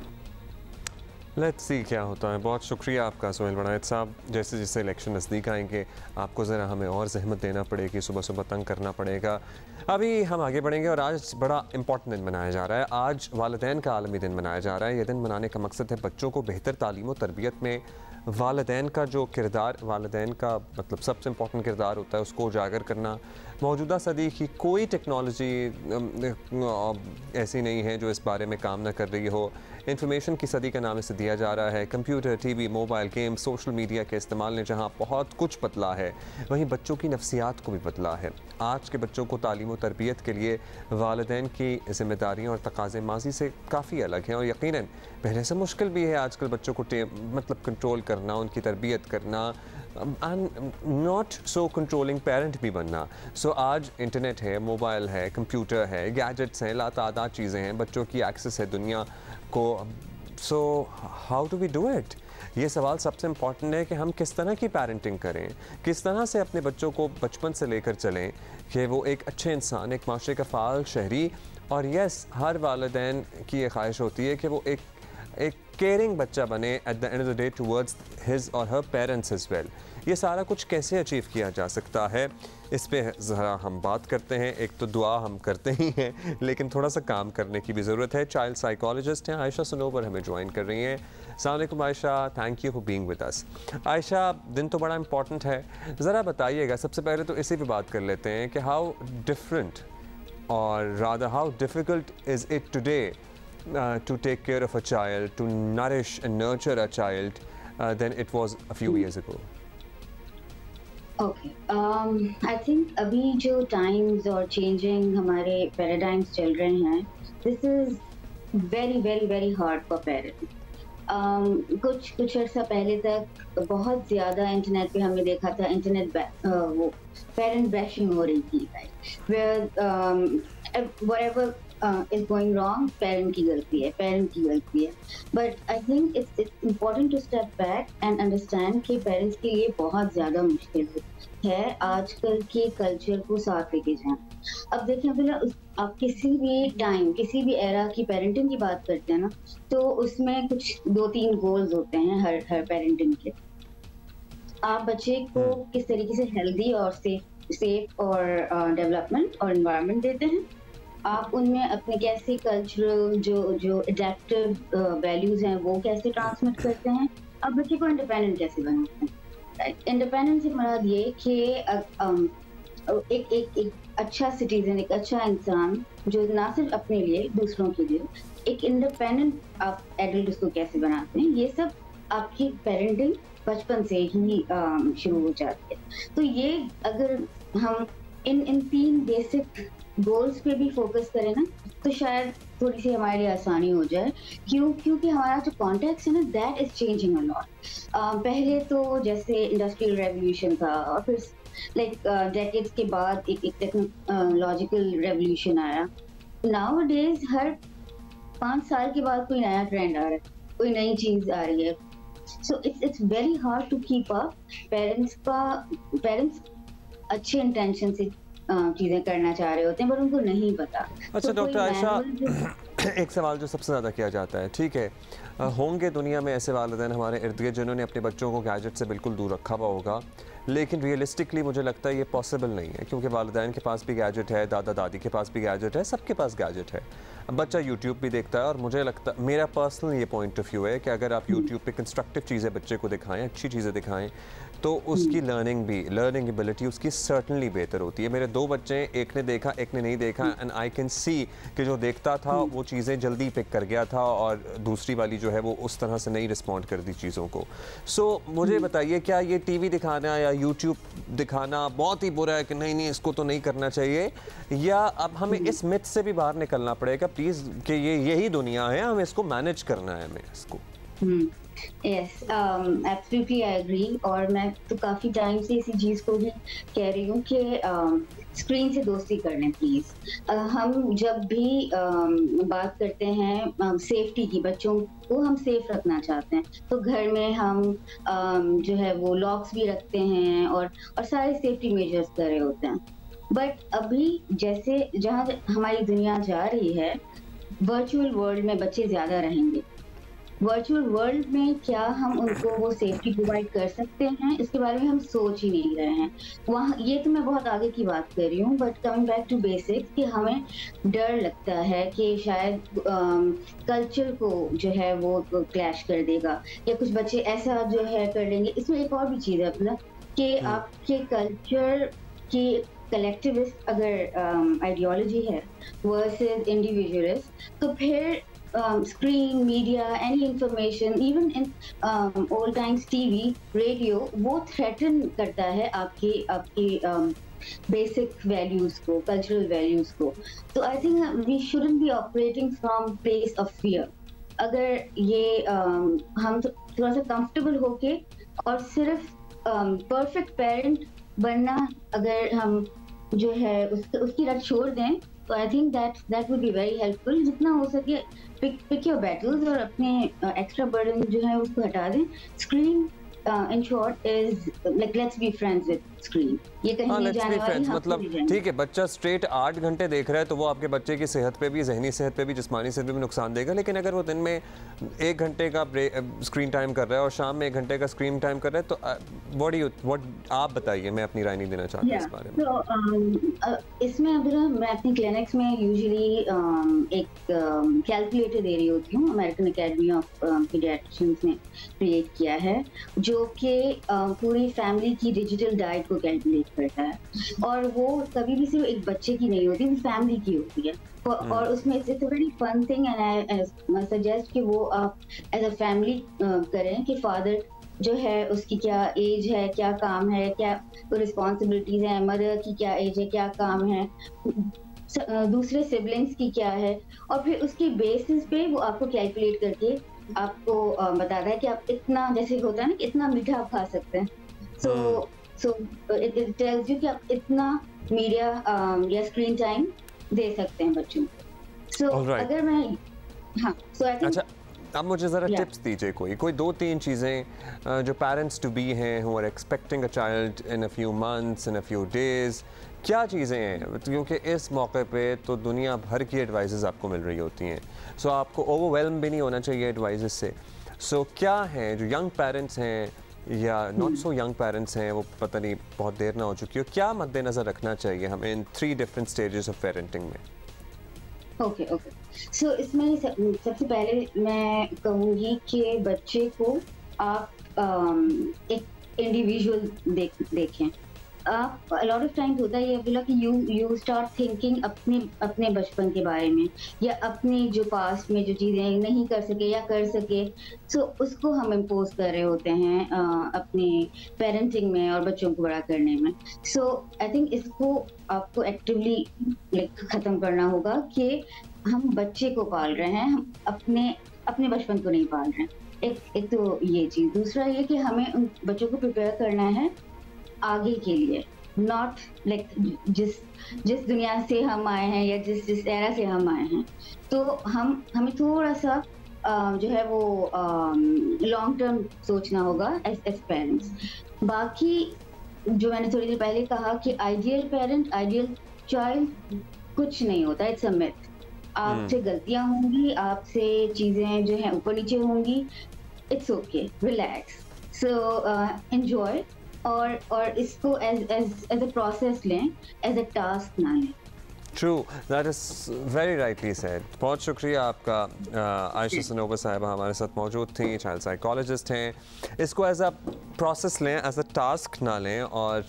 लेट्स सी क्या होता है। बहुत शुक्रिया आपका सोहेल वनायत साहब। जैसे जैसे इलेक्शन नज़दीक आएंगे आपको ज़रा हमें और जहमत देना पड़ेगी, सुबह सुबह तंग करना पड़ेगा। अभी हम आगे बढ़ेंगे और आज बड़ा इंपॉर्टेंट दिन मनाया जा रहा है। आज वालिदैन का आलमी दिन मनाया जा रहा है। ये दिन मनाने का मकसद है बच्चों को बेहतर तालीम और तरबियत में वालिदैन का जो किरदार, वालिदैन का मतलब सबसे इम्पॉर्टेंट किरदार होता है, उसको उजागर करना। मौजूदा सदी की कोई टेक्नोलॉजी ऐसी नहीं है जो इस बारे में काम न कर रही हो। इंफॉर्मेशन की सदी का नाम इसे दिया जा रहा है। Computer, TV, mobile, game, social media के इस्तेमाल ने जहां बहुत कुछ बदला है, वहीं बच्चों की नफ्सियात को भी बदला है। आज के बच्चों को तालीम और तरबियत के लिए वालिदैन की ज़िम्मेदारियाँ और तकाज़े माजी से काफ़ी अलग हैं और यकीनन पहले से मुश्किल भी है आजकल बच्चों को मतलब कंट्रोल करना, उनकी तरबियत करना, नॉट सो कंट्रोलिंग पेरेंट भी बनना। सो आज इंटरनेट है, मोबाइल है, कंप्यूटर है, गैजेट्स हैं, लातादाद चीज़ें हैं, बच्चों की एक्सेस है दुनिया को। So how do we do it? ये सवाल सबसे इम्पॉर्टेंट है कि हम किस तरह की पेरेंटिंग करें, किस तरह से अपने बच्चों को बचपन से लेकर चलें कि वो एक अच्छे इंसान, एक माशरे का फ़ाल शहरी। और यस, हर वालिदैन की ये ख्वाहिश होती है कि वो एक केयरिंग बच्चा बने at the end of the day towards his और हर पेरेंट्स एज वेल। ये सारा कुछ कैसे अचीव किया जा सकता है, इस पे ज़रा हम बात करते हैं। एक तो दुआ हम करते ही हैं, लेकिन थोड़ा सा काम करने की भी ज़रूरत है। चाइल्ड साइकोलॉजिस्ट हैं आयशा सनोबर, हमें ज्वाइन कर रही हैं। अस्सलाम वालेकुम Ayesha, thank you for being with us. Ayesha, दिन तो बड़ा इंपॉर्टेंट है, ज़रा बताइएगा सबसे पहले तो इसी पे बात कर लेते हैं कि हाउ डिफरेंट और rather how difficult is it today to take care of a child, to nourish and nurture a child than it was a few years ago? Okay, I think अभी जो times और changing हमारे paradigms चल रहे हैं, this is very very very hard for parents. कुछ अर्सा पहले तक बहुत ज़्यादा इंटरनेट पे हमने देखा था इंटरनेट वो पेरेंट बैशिंग हो रही थी, where whatever is going wrong, parent की गलती है। But I think it's important to step back and understand कि parents के लिए बहुत ज़्यादा मुश्किल है आजकल के कल्चर को साथ लेके जाना। अब देखिए भला आप किसी भी टाइम, किसी भी एरा की पेरेंटिंग की बात करते हैं ना, तो उसमें कुछ 2-3 गोल्स होते हैं हर पेरेंटिंग के। आप बच्चे को किस तरीके से हेल्दी और सेफ और डेवलपमेंट और एनवायरनमेंट देते हैं, आप उनमें अपने कैसे कल्चरल जो एडेप्टिव वैल्यूज हैं वो कैसे ट्रांसमिट करते हैं, अब बच्चे को इंडिपेंडेंट कैसे बनाते हैं। इंडिपेंडेंस से मराद ये कि एक अच्छा सिटीजन, एक अच्छा इंसान जो ना सिर्फ अपने लिए दूसरों के लिए एक इंडिपेंडेंट आप एडल्ट उसको कैसे बनाते हैं, ये सब आपकी पेरेंटिंग बचपन से ही शुरू हो जाती है। तो ये अगर हम इन 3 बेसिक गोल्स पे भी फोकस करें ना, तो शायद थोड़ी सी हमारे लिए आसानी हो जाए। क्योंकि हमारा जो कॉन्टेक्स्ट है ना, that is changing a lot. पहले तो जैसे इंडस्ट्रियल रेवोल्यूशन था और फिर डेकेड्स के बाद एक टेक्नोलॉजिकल रेवोल्यूशन आया। नाउअडेज हर 5 साल के बाद कोई नया ट्रेंड आ रहा है, कोई नई चीज आ रही है। So it's very hard to keep up. Parents अच्छे इंटेंशन से चीज़ें करना चाह रहे होते हैं पर उनको नहीं पता। अच्छा तो डॉक्टर आयशा, एक सवाल जो सबसे ज़्यादा किया जाता है, ठीक है होंगे दुनिया में ऐसे वालिदैन हमारे इर्द गिर्द जिन्होंने अपने बच्चों को गैजेट से बिल्कुल दूर रखा हुआ होगा, लेकिन रियलिस्टिकली मुझे लगता है ये पॉसिबल नहीं है, क्योंकि वालिदैन के पास भी गैजेट है, दादा दादी के पास भी गैजेट है, सबके पास गैजेट है। अब बच्चा यूट्यूब भी देखता है और मुझे लगता, मेरा पर्सनल ये पॉइंट ऑफ व्यू है कि अगर आप यूट्यूब पे कंस्ट्रक्टिव चीज़ें बच्चे को दिखाएं, अच्छी चीज़ें दिखाएं, तो उसकी लर्निंग एबिलिटी उसकी सर्टनली बेहतर होती है। मेरे 2 बच्चे, एक ने देखा एक ने नहीं देखा, एंड आई कैन सी कि जो देखता था वो चीज़ें जल्दी पिक कर गया था और दूसरी वाली जो है वो उस तरह से नहीं रिस्पॉन्ड कर दी चीज़ों को। सो मुझे बताइए, क्या ये टीवी दिखाना या यूट्यूब दिखाना बहुत ही बुरा है कि नहीं इसको तो नहीं करना चाहिए, या अब हमें इस मिथ से भी बाहर निकलना पड़ेगा प्लीज़ कि यही दुनिया है, हमें इसको मैनेज करना है, हमें इसको? Yes, absolutely I agree। और मैं तो काफ़ी टाइम से इसी चीज़ को भी कह रही हूँ कि स्क्रीन से दोस्ती कर लें प्लीज़। हम जब भी बात करते हैं सेफ्टी की, बच्चों को हम सेफ रखना चाहते हैं, तो घर में हम जो है वो लॉक्स भी रखते हैं और सारे सेफ्टी मेजर्स कर रहे होते हैं। बट अभी जैसे जहाँ हमारी दुनिया जा रही है, वर्चुअल वर्ल्ड में बच्चे ज़्यादा रहेंगे। वर्चुअल वर्ल्ड में क्या हम उनको वो सेफ्टी प्रोवाइड कर सकते हैं, इसके बारे में हम सोच ही नहीं रहे हैं। वहाँ ये तो मैं बहुत आगे की बात कर रही हूँ, but coming back to basics कि हमें डर लगता है कि शायद कल्चर को जो है वो क्लैश कर देगा या कुछ बच्चे ऐसा जो है कर लेंगे। इसमें एक और भी चीज़ है अपना कि आपके कल्चर की कलेक्टिविस्ट अगर आइडियोलॉजी है वर्सेस इंडिविजुअलिस्ट, तो फिर screen media any information even in old times TV radio वो थ्रेटन करता है आपकी बेसिक वैल्यूज को, कल्चरल वैल्यूज को। तो I think we shouldn't be operating from place of fear. अगर ये हम थोड़ा सा कंफर्टेबल होके और सिर्फ परफेक्ट पेरेंट बनना अगर हम जो है उसकी रट छोड़ दें, तो I think that would be very helpful. जितना हो सके पिक योर बैटल्स और अपने एक्स्ट्रा बर्डन जो है उसको हटा दें। Screen in short is like let's be friends with screen. ये कहीं नहीं जाने वाली, मतलब ठीक है, बच्चा स्ट्रेट 8 घंटे देख रहा है तो वो आपके बच्चे की सेहत पे भी, जहनी सेहत पे भी, जिस्मानी सेहत पे भी नुकसान देगा। लेकिन अगर वो दिन में 1 घंटे का स्क्रीन टाइम कर रहा है और शाम में 1 घंटे का स्क्रीन टाइम कर रहा है, तो व्हाट आप बताइए, मैं अपनी राय नहीं देना चाहता इस बारे में। तो इसमें अब मैं अपनी क्लिनिक्स में यूजुअली एक कैलकुलेटर दे रही होती हूँ, अमेरिकन एकेडमी ऑफ पीडियाट्रिशियंस ने क्रिएट किया है, जो कि पूरी फैमिली की डिजिटल डाइट को कैलकुलेट करता है। और वो कभी भी सिर्फ एक बच्चे की नहीं होती, वो फैमिली की होती है। और उसमें it's a very fun thing and I suggest कि वो आप एज अ फैमिली करें कि फादर जो है उसकी क्या एज है, क्या काम है, क्या रिस्पॉन्सिबिलिटीज हैं, मदर की क्या एज है, क्या काम है, दूसरे सिबलिंग्स की क्या है, और फिर उसकी बेसिस पे वो आपको कैलकुलेट करके आपको बताता है कि आप इतना, जैसे होता है ना कि इतना मीठा आप खा सकते हैं। सो इट टेल्स यू कि आप इतना मीडिया या स्क्रीन टाइम दे सकते हैं बच्चों को। सो अगर मैं सो आई थिंक अब मुझे ज़रा टिप्स दीजिए, कोई 2-3 चीज़ें जो पेरेंट्स टू बी हैं who are expecting a child in a few months, in a few days, क्या चीज़ें हैं? क्योंकि इस मौके पे तो दुनिया भर की एडवाइसेस आपको मिल रही होती हैं, सो आपको ओवरवेल्म भी नहीं होना चाहिए एडवाइसेस से। सो क्या हैं जो यंग पेरेंट्स हैं या नॉट सो यंग पेरेंट्स हैं, वो पता नहीं बहुत देर ना हो चुकी हो, क्या मद्देनज़र रखना चाहिए हमें इन 3 डिफरेंट स्टेजेस ऑफ पेरेंटिंग में? ओके सो इसमें सबसे पहले मैं कहूँगी कि बच्चे को आप एक इंडिविजुअल देखें। आप लॉट ऑफ टाइम्स होता है ये बोला कि यू स्टार्ट थिंकिंग अपने बचपन के बारे में या अपने जो पास्ट में जो चीज़ें नहीं कर सके या कर सके, सो उसको हम इम्पोज कर रहे होते हैं अपने पेरेंटिंग में और बच्चों को बड़ा करने में। सो आई थिंक इसको आपको एक्टिवली ख़त्म करना होगा कि हम बच्चे को पाल रहे हैं, हम अपने बचपन को नहीं पाल रहे हैं। एक तो ये चीज़। दूसरा ये कि हमें उन बच्चों को प्रिपेयर करना है आगे के लिए, नॉट लाइक जिस दुनिया से हम आए हैं या जिस एरा से हम आए हैं, तो हमें थोड़ा सा जो है वो लॉन्ग टर्म सोचना होगा एज पेरेंट्स। बाकी जो मैंने थोड़ी देर पहले कहा कि आइडियल पेरेंट, आइडियल चाइल्ड कुछ नहीं होता, इट्स अ मिथ। आपसे गलतियां होंगी, आपसे चीजें जो हैं ऊपर नीचे होंगी, it's okay, relax, so enjoy, और इसको एज अ प्रोसेस लें, एज अ टास्क ना लें। True, that is very rightly said. बहुत शुक्रिया आपका। आयशा सनोबर साहिबा हमारे साथ मौजूद थी, चाइल्ड साइकोलॉजिस्ट हैं। इसको एज अ प्रोसेस लें, एज अ टास्क ना लें, और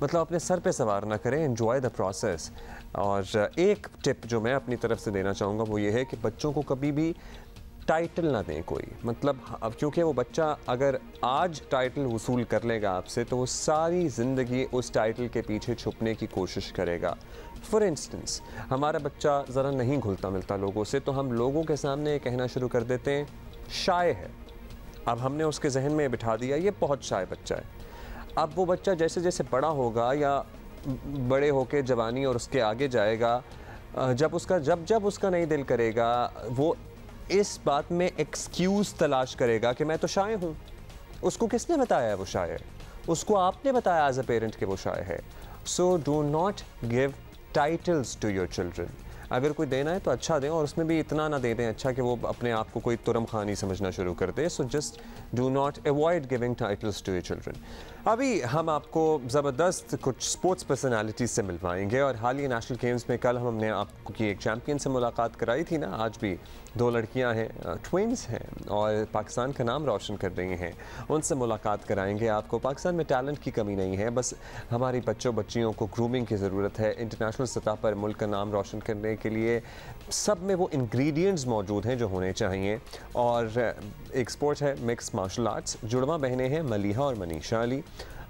मतलब अपने सर पे सवार ना करें, एंजॉय द प्रोसेस। और एक टिप जो मैं अपनी तरफ से देना चाहूँगा वो ये है कि बच्चों को कभी भी टाइटल ना दें कोई, मतलब अब क्योंकि वो बच्चा अगर आज टाइटल वसूल कर लेगा आपसे तो वो सारी ज़िंदगी उस टाइटल के पीछे छुपने की कोशिश करेगा। फॉर इंस्टेंस, हमारा बच्चा ज़रा नहीं घुलता मिलता लोगों से, तो हम लोगों के सामने कहना शुरू कर देते हैं शाय है। अब हमने उसके जहन में बिठा दिया ये बहुत शाय बच्चा है। अब वो बच्चा जैसे जैसे बड़ा होगा या बड़े होके जवानी और उसके आगे जाएगा, जब उसका नहीं दिल करेगा, वो इस बात में एक्सक्यूज़ तलाश करेगा कि मैं तो शाय हूँ। उसको किसने बताया है वो शाय है? उसको आपने बताया एज अ पेरेंट कि वो शाय है। So do not give titles to your children. अगर कोई देना है तो अच्छा दें, और उसमें भी इतना ना दे दें अच्छा कि वो अपने आप को कोई तुरम खानी समझना शुरू कर दे। So just do not avoid giving titles to your children. अभी हम आपको ज़बरदस्त कुछ स्पोर्ट्स पर्सनालिटीज़ से मिलवाएंगे, और हाल ही नेशनल गेम्स में कल हमने आपको की एक चैम्पियन से मुलाकात कराई थी ना, आज भी 2 लड़कियां हैं, ट्विंस हैं और पाकिस्तान का नाम रोशन कर रही हैं, उनसे मुलाकात कराएंगे आपको। पाकिस्तान में टैलेंट की कमी नहीं है, बस हमारी बच्चियों को ग्रूमिंग की ज़रूरत है। इंटरनेशनल सतह पर मुल्क का नाम रोशन करने के लिए सब में वो इंग्रेडिएंट्स मौजूद हैं जो होने चाहिए। और एक स्पोर्ट है मिक्स मार्शल आर्ट्स, जुड़वा बहनें हैं मलीहा और मनीषा अली,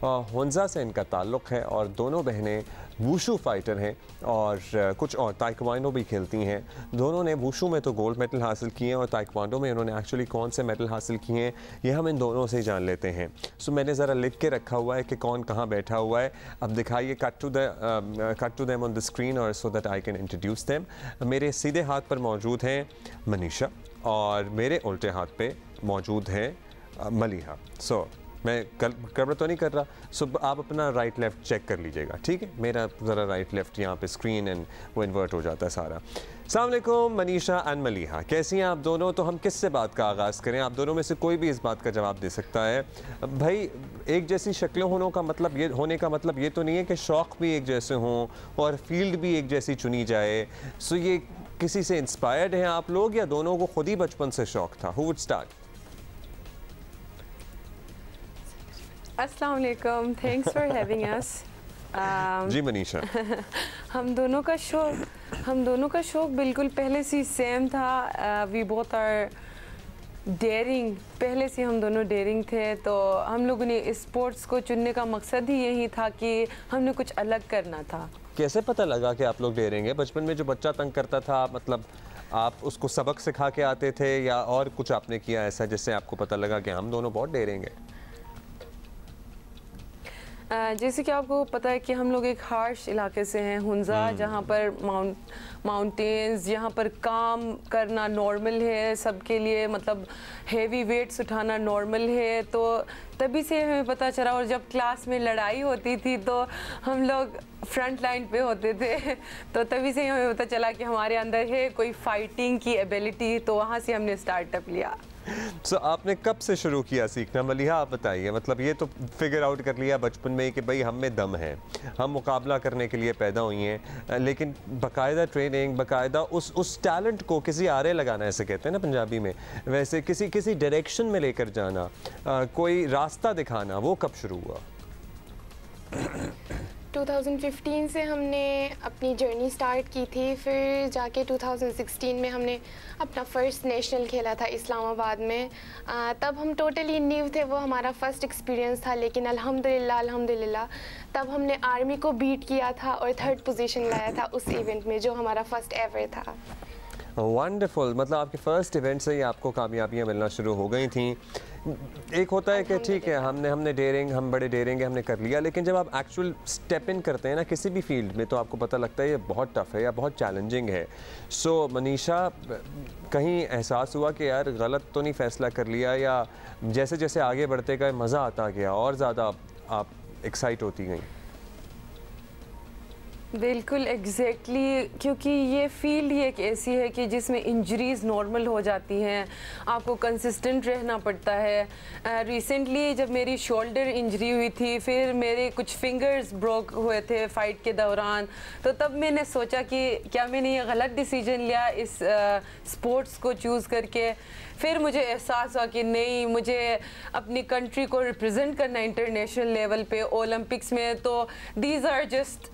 हुंजा से इनका ताल्लुक़ है और दोनों बहनें वुशु फाइटर हैं और कुछ और ताइक्वांडो भी खेलती हैं। दोनों ने वुशु में तो गोल्ड मेडल हासिल किए हैं और ताइक्वांडो में इन्होंने एक्चुअली कौन से मेडल हासिल किए हैं ये हम इन दोनों से जान लेते हैं। सो मैंने ज़रा लिख के रखा हुआ है कि कौन कहाँ बैठा हुआ है। अब दिखाइए cut to them on the screen और so that I can introduce them. मेरे सीधे हाथ पर मौजूद हैं मनीषा और मेरे उल्टे हाथ पे मौजूद है मलीहा। सो मैं गड़बड़ तो नहीं कर रहा, सो आप अपना राइट लेफ़्ट चेक कर लीजिएगा, ठीक है। मेरा ज़रा राइट लेफ़्ट यहाँ पे स्क्रीन एंड वो इन्वर्ट हो जाता है सारा। अस्सलाम वालेकुम मनीषा एंड मलीहा, कैसी हैं आप दोनों? तो हम किससे बात का आगाज़ करें? आप दोनों में से कोई भी इस बात का जवाब दे सकता है। भाई एक जैसी शक्लें होने का मतलब ये तो नहीं है कि शौक़ भी एक जैसे हों और फील्ड भी एक जैसी चुनी जाए। सो ये किसी से इंस्पायर्ड हैं आप लोग या दोनों को खुद ही बचपन से शौक़ था? Who would start? अस्सलाम वालेकुम, थैंक्स फॉर हैविंग अस। जी मनीषा, हम दोनों का शौक बिल्कुल पहले से सेम था। वी बोथ आर डेयरिंग, पहले से हम दोनों डेयरिंग थे। तो हम लोगों ने स्पोर्ट्स को चुनने का मकसद ही यही था कि हमने कुछ अलग करना था। कैसे पता लगा कि आप लोग डेयरिंग है? बचपन में जो बच्चा तंग करता था, मतलब आप उसको सबक सिखा के आते थे या और कुछ आपने किया ऐसा जिससे आपको पता लगा कि हम दोनों बहुत डेयरिंग है? जैसे कि आपको पता है कि हम लोग एक हार्श इलाके से हैं, हुंजा, जहाँ पर माउंटेन्स, यहाँ पर काम करना नॉर्मल है सबके लिए, मतलब हेवी वेट्स उठाना नॉर्मल है। तो तभी से हमें पता चला, और जब क्लास में लड़ाई होती थी तो हम लोग फ्रंट लाइन पे होते थे, तो तभी से हमें पता चला कि हमारे अंदर है कोई फाइटिंग की एबिलिटी। तो वहाँ से हमने स्टार्टअप लिया। सो आपने कब से शुरू किया सीखना मलीहा, आप बताइए? मतलब ये तो फिगर आउट कर लिया बचपन में कि भाई हम में दम है, हम मुकाबला करने के लिए पैदा हुई हैं, लेकिन बाकायदा ट्रेनिंग, बाकायदा उस टैलेंट को किसी आरे लगाना, ऐसे कहते हैं ना पंजाबी में, वैसे किसी डायरेक्शन में लेकर जाना, कोई रास्ता दिखाना, वो कब शुरू हुआ? 2015 से हमने अपनी जर्नी स्टार्ट की थी। फिर जाके 2016 में हमने अपना फ़र्स्ट नेशनल खेला था इस्लामाबाद में। तब हम टोटली न्यू थे, वो हमारा फ़र्स्ट एक्सपीरियंस था। लेकिन अल्हम्दुलिल्लाह तब हमने आर्मी को बीट किया था और 3rd पोजीशन लाया था उस इवेंट में, जो हमारा फ़र्स्ट एवर था। वंडरफुल, मतलब आपके फ़र्स्ट इवेंट से ही आपको कामयाबियाँ मिलना शुरू हो गई थी। एक होता है कि ठीक है हमने डेयरिंग, हम बड़े डेयरिंग है, हमने कर लिया, लेकिन जब आप एक्चुअल स्टेप इन करते हैं ना किसी भी फील्ड में, तो आपको पता लगता है ये बहुत टफ़ है या बहुत चैलेंजिंग है। सो मनीषा, कहीं एहसास हुआ कि यार गलत तो नहीं फ़ैसला कर लिया, या जैसे जैसे आगे बढ़ते गए मज़ा आता गया और ज़्यादा आप एक्साइट होती गई? बिल्कुल एग्जैक्टली, क्योंकि ये फील्ड ही एक ऐसी है कि जिसमें इंजरीज नॉर्मल हो जाती हैं, आपको कंसिस्टेंट रहना पड़ता है। रिसेंटली जब मेरी शोल्डर इंजरी हुई थी, फिर मेरे कुछ फिंगर्स ब्रोक हुए थे फाइट के दौरान, तो तब मैंने सोचा कि क्या मैंने ये गलत डिसीजन लिया इस स्पोर्ट्स को चूज़ करके। फिर मुझे एहसास हुआ कि नहीं, मुझे अपनी कंट्री को रिप्रेजेंट करना इंटरनेशनल लेवल पे, ओलंपिक्स में। तो दीज आर जस्ट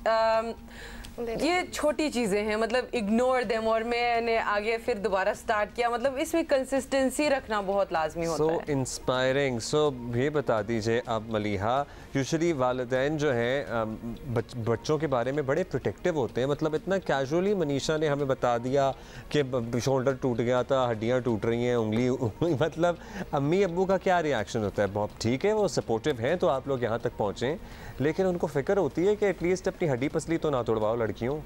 ये छोटी चीज़ें हैं, मतलब इग्नोर देम, और मैंने आगे फिर दोबारा स्टार्ट किया। मतलब इसमें कंसिस्टेंसी रखना बहुत लाजमी होता है। So inspiring. सो ये बता दीजिए अब मलीहा, यूजुअली वालिदैन जो हैं बच्चों के बारे में बड़े प्रोटेक्टिव होते हैं, मतलब इतना कैजुअली मनीषा ने हमें बता दिया कि शोल्डर टूट गया था, हड्डियाँ टूट रही हैं, उंगली मतलब अम्मी अब्बू का क्या रिएक्शन होता है? बहुत ठीक है, वो सपोर्टिव हैं तो आप लोग यहाँ तक पहुँचें, लेकिन उनको फिक्र होती है कि एटलीस्ट अपनी हड्डी पसली तो ना तोड़वाओ लड़कियों।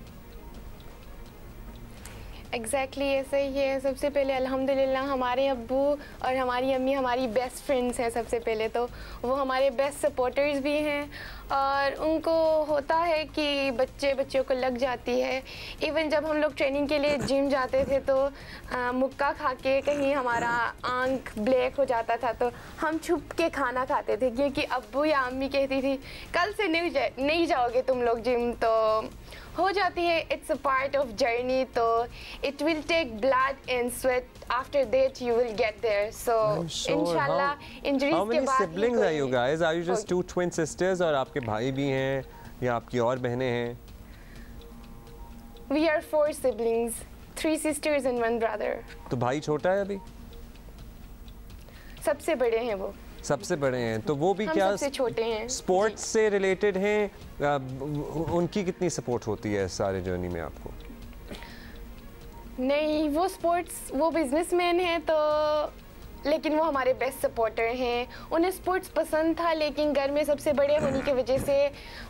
एग्जैक्टली ऐसा ही है। सबसे पहले अल्हम्दुलिल्लाह हमारे अब्बू और हमारी अम्मी हमारी बेस्ट फ्रेंड्स हैं। सबसे पहले तो वो हमारे बेस्ट सपोर्टर्स भी हैं और उनको होता है कि बच्चों को लग जाती है। इवन जब हम लोग ट्रेनिंग के लिए जिम जाते थे तो मुक्का खा के कहीं हमारा आंख ब्लैक हो जाता था तो हम छुप के खाना खाते थे, क्योंकि अब्बू या अम्मी कहती थी कल से नहीं जाओगे तुम लोग जिम। तो हो जाती है, it's a part of journey, तो it will take blood and sweat, after that you will get there. So इंशाल्लाह इंजरीज के बाद। How many siblings are you guys? Are you just two twin sisters और आपके भाई भी हैं या आपकी और बहनें हैं? We are 4 siblings, 3 sisters and 1 brother. तो भाई छोटा है अभी? सबसे बड़े हैं वो। सबसे बड़े हैं, तो वो भी क्या सबसे छोटे हैं? स्पोर्ट्स से रिलेटेड हैं? उनकी कितनी सपोर्ट होती है सारे जर्नी में आपको? नहीं, वो स्पोर्ट्स, वो बिजनेसमैन हैं तो, लेकिन वो हमारे बेस्ट सपोर्टर हैं। उन्हें स्पोर्ट्स पसंद था, लेकिन घर में सबसे बड़े होने की वजह से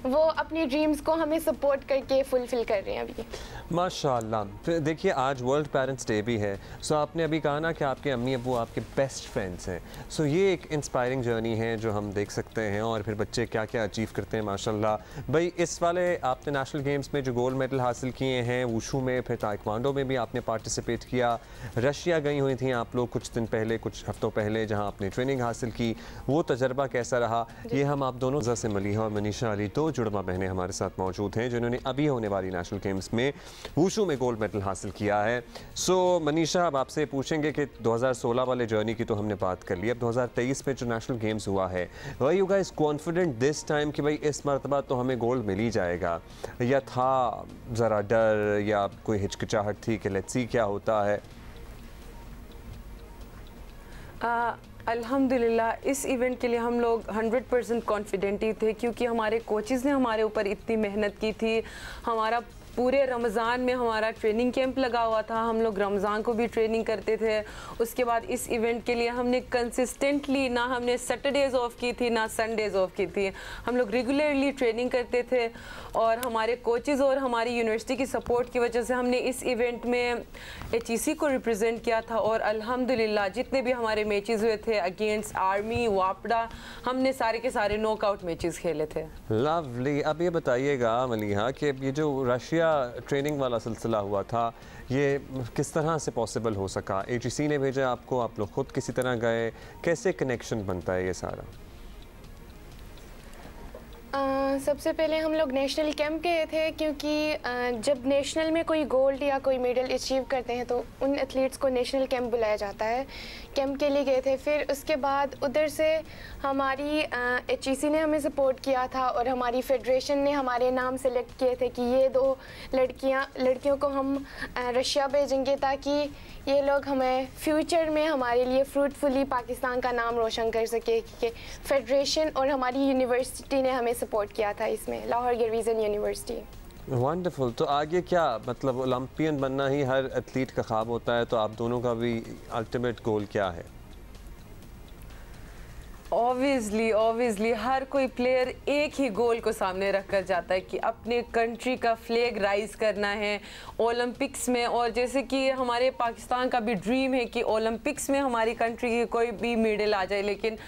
वो अपनी ड्रीम्स को हमें सपोर्ट करके फुलफिल कर रहे हैं अभी। माशाल्लाह। फिर देखिए आज वर्ल्ड पेरेंट्स डे भी है, सो आपने अभी कहा ना कि आपके अम्मी अब्बू आपके बेस्ट फ्रेंड्स हैं, सो ये एक इंस्पायरिंग जर्नी है जो हम देख सकते हैं और फिर बच्चे क्या क्या अचीव करते हैं माशाल्लाह। भाई इस वाले आपने नेशनल गेम्स में जो गोल्ड मेडल हासिल किए हैं, वुशू में, फिर ताइक्वांडो में भी आपने पार्टिसिपेट किया, रशिया गई हुई थी आप लोग कुछ दिन पहले, कुछ हफ्तों पहले, जहां आपने ट्रेनिंग हासिल की, वो तजर्बा कैसा रहा? ये हम आप दोनों से मलिहा और मनीषा अली, 2 जुड़वा बहनें हमारे साथ मौजूद हैं जिन्होंने अभी होने वाली नेशनल गेम्स में वुशू में गोल्ड मेडल हासिल किया है। सो मनीषा, अब आपसे पूछेंगे कि 2016 वाले जर्नी की तो हमने बात कर ली, अब 2023 में जो नेशनल गेम्स हुआ है, were you guys confident this time कि भाई इस मरतबा तो हमें गोल्ड मिल ही जाएगा, या था ज़रा डर या कोई हिचकिचाहट थी कि लेट्स सी क्या होता है? अल्हम्दुलिल्लाह इस इवेंट के लिए हम लोग 100% कॉन्फिडेंट ही थे, क्योंकि हमारे कोचेज़ ने हमारे ऊपर इतनी मेहनत की थी। हमारा पूरे रमज़ान में हमारा ट्रेनिंग कैंप लगा हुआ था, हम लोग रमज़ान को भी ट्रेनिंग करते थे। उसके बाद इस इवेंट के लिए हमने कंसिस्टेंटली, ना हमने सैटरडेज ऑफ की थी ना संडेज ऑफ की थी, हम लोग रेगुलरली ट्रेनिंग करते थे और हमारे कोचेज़ और हमारी यूनिवर्सिटी की सपोर्ट की वजह से हमने इस इवेंट में HEC को रिप्रेजेंट किया था और अल्हम्दुलिल्लाह जितने भी हमारे मैचेस हुए थे अगेंस्ट आर्मी, वापडा, हमने सारे के सारे नॉकआउट मैचेस खेले थे। लवली। अब ये बताइएगा मलिहा कि ये जो रशिया ट्रेनिंग वाला सिलसिला हुआ था, ये किस तरह से पॉसिबल हो सका? HEC ने भेजा आपको, आप लोग खुद किसी तरह गए, कैसे कनेक्शन बनता है ये सारा? सबसे पहले हम लोग नेशनल कैंप गए थे, क्योंकि जब नेशनल में कोई गोल्ड या कोई मेडल अचीव करते हैं तो उन एथलीट्स को नेशनल कैंप बुलाया जाता है। कैंप के लिए गए थे, फिर उसके बाद उधर से हमारी HEC ने हमें सपोर्ट किया था और हमारी फेडरेशन ने हमारे नाम सेलेक्ट किए थे कि ये 2 लड़कियों को हम रशिया भेजेंगे ताकि ये लोग हमें फ्यूचर में हमारे लिए फ्रूटफुली पाकिस्तान का नाम रोशन कर सके। कि फेडरेशन और हमारी यूनिवर्सिटी ने हमें सपोर्ट किया था इसमें, लाहौर गिरविजन यूनिवर्सिटी। वंडरफुल। तो आगे क्या, मतलब ओलंपियन बनना ही हर एथलीट का ख्वाब होता है, तो आप दोनों का भी अल्टीमेट गोल क्या है? ऑब्वियसली हर कोई प्लेयर एक ही गोल को सामने रख कर जाता है कि अपने कंट्री का फ्लैग राइज करना है ओलंपिक्स में। और जैसे कि हमारे पाकिस्तान का भी ड्रीम है कि ओलंपिक्स में हमारी कंट्री की कोई भी मेडल आ जाए, लेकिन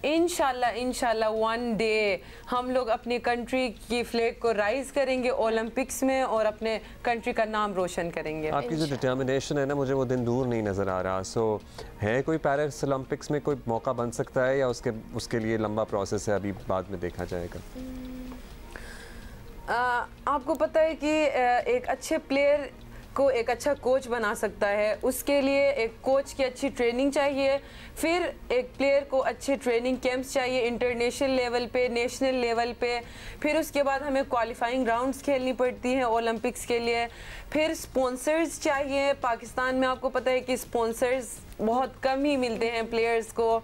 इंशाल्लाह वन डे हम लोग अपनी कंट्री की फ्लैग को राइज करेंगे ओलंपिक्स में और अपने कंट्री का नाम रोशन करेंगे। आपकी जो डिटर्मिनेशन है ना, मुझे वो दिन दूर नहीं नज़र आ रहा। सो है कोई पैरिस ओलंपिक्स में कोई मौका बन सकता है या उसके लिए लंबा प्रोसेस है, अभी बाद में देखा जाएगा? आपको पता है कि एक अच्छे प्लेयर को एक अच्छा कोच बना सकता है, उसके लिए एक कोच की अच्छी ट्रेनिंग चाहिए, फिर एक प्लेयर को अच्छे ट्रेनिंग कैंप्स चाहिए इंटरनेशनल लेवल पे, नेशनल लेवल पे, फिर उसके बाद हमें क्वालिफाइंग राउंड्स खेलनी पड़ती हैं ओलंपिक्स के लिए, फिर स्पॉन्सर्स चाहिए। पाकिस्तान में आपको पता है कि स्पॉन्सर्स बहुत कम ही मिलते हैं प्लेयर्स को,